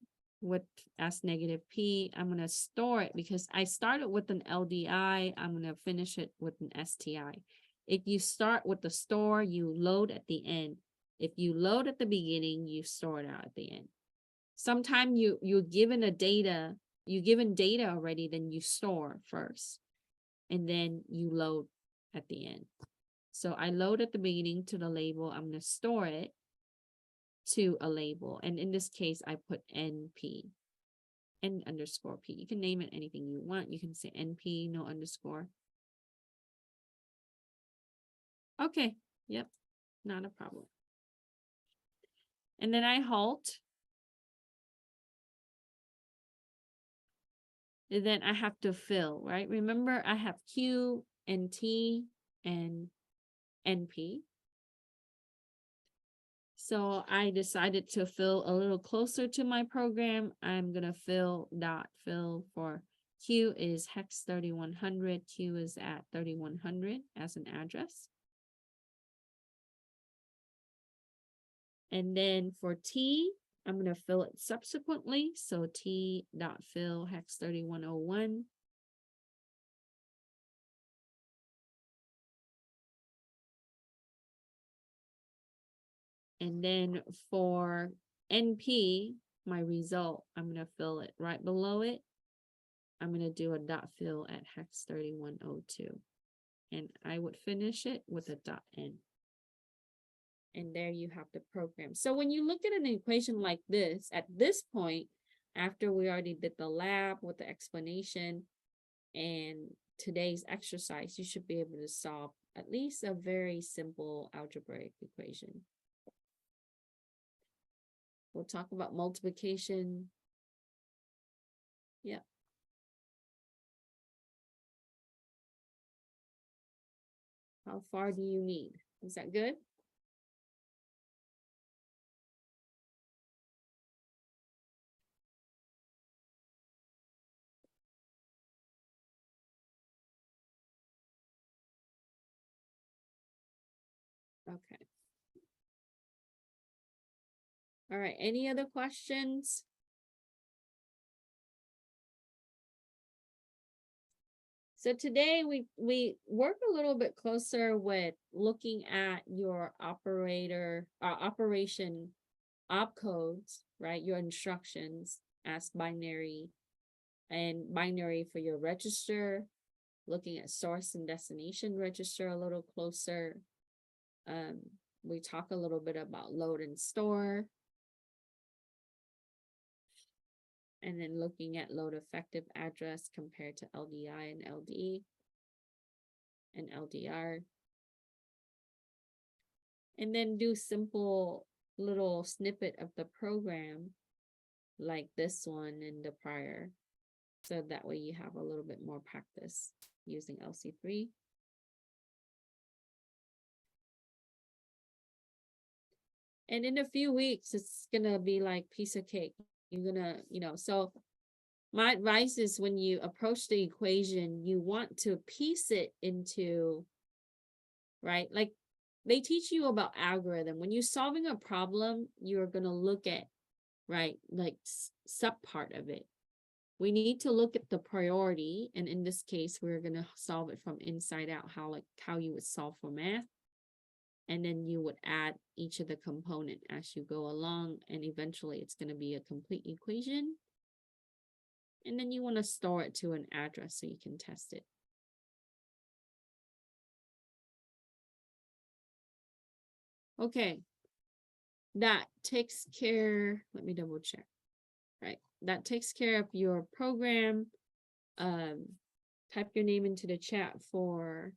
with as -P, I'm going to store it because I started with an LDI. I'm going to finish it with an STI. If you start with the store, you load at the end. If you load at the beginning, you store it out at the end. Sometimes you're given data already, then you store first, and then you load at the end. So I load at the beginning to the label. I'm going to store it to a label. And in this case, I put NP, N_P. You can name it anything you want. You can say NP, no underscore. Okay. Yep. Not a problem. And then I halt. And then I have to fill, right? Remember, I have Q and T and NP. So I decided to fill a little closer to my program. I'm going to fill for Q is hex 3100. Q is at 3100 as an address. And then for T, I'm going to fill it subsequently. So T.fill hex 3101. And then for NP, my result, I'm gonna fill it right below it. I'm gonna do a dot fill at hex 3102. And I would finish it with a dot N. And there you have the program. So when you look at an equation like this, at this point, after we already did the lab with the explanation and today's exercise, you should be able to solve at least a very simple algebraic equation. We'll talk about multiplication. Yeah. How far do you need? Is that good? Okay. All right, any other questions? So today we work a little bit closer with looking at your operation opcodes, right? Your instructions as binary and binary for your register, looking at source and destination register a little closer. We talk a little bit about load and store. And then looking at load effective address compared to LDI and LD and LDR. And then do simple little snippet of the program like this one and the prior. So that way you have a little bit more practice using LC-3. And in a few weeks, it's gonna be like piece of cake. You're gonna, so my advice is when you approach the equation, you want to piece it into, right? Like they teach you about algorithm. When you're solving a problem, you're gonna look at, right, like sub part of it. We need to look at the priority. And in this case, we're gonna solve it from inside out, how you would solve for math. And then you would add each of the component as you go along, and eventually it's going to be a complete equation. And then you want to store it to an address so you can test it. Okay, that takes care, let me double check, right? That takes care of your program. Type your name into the chat for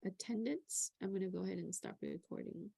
attendance. I'm going to go ahead and stop recording.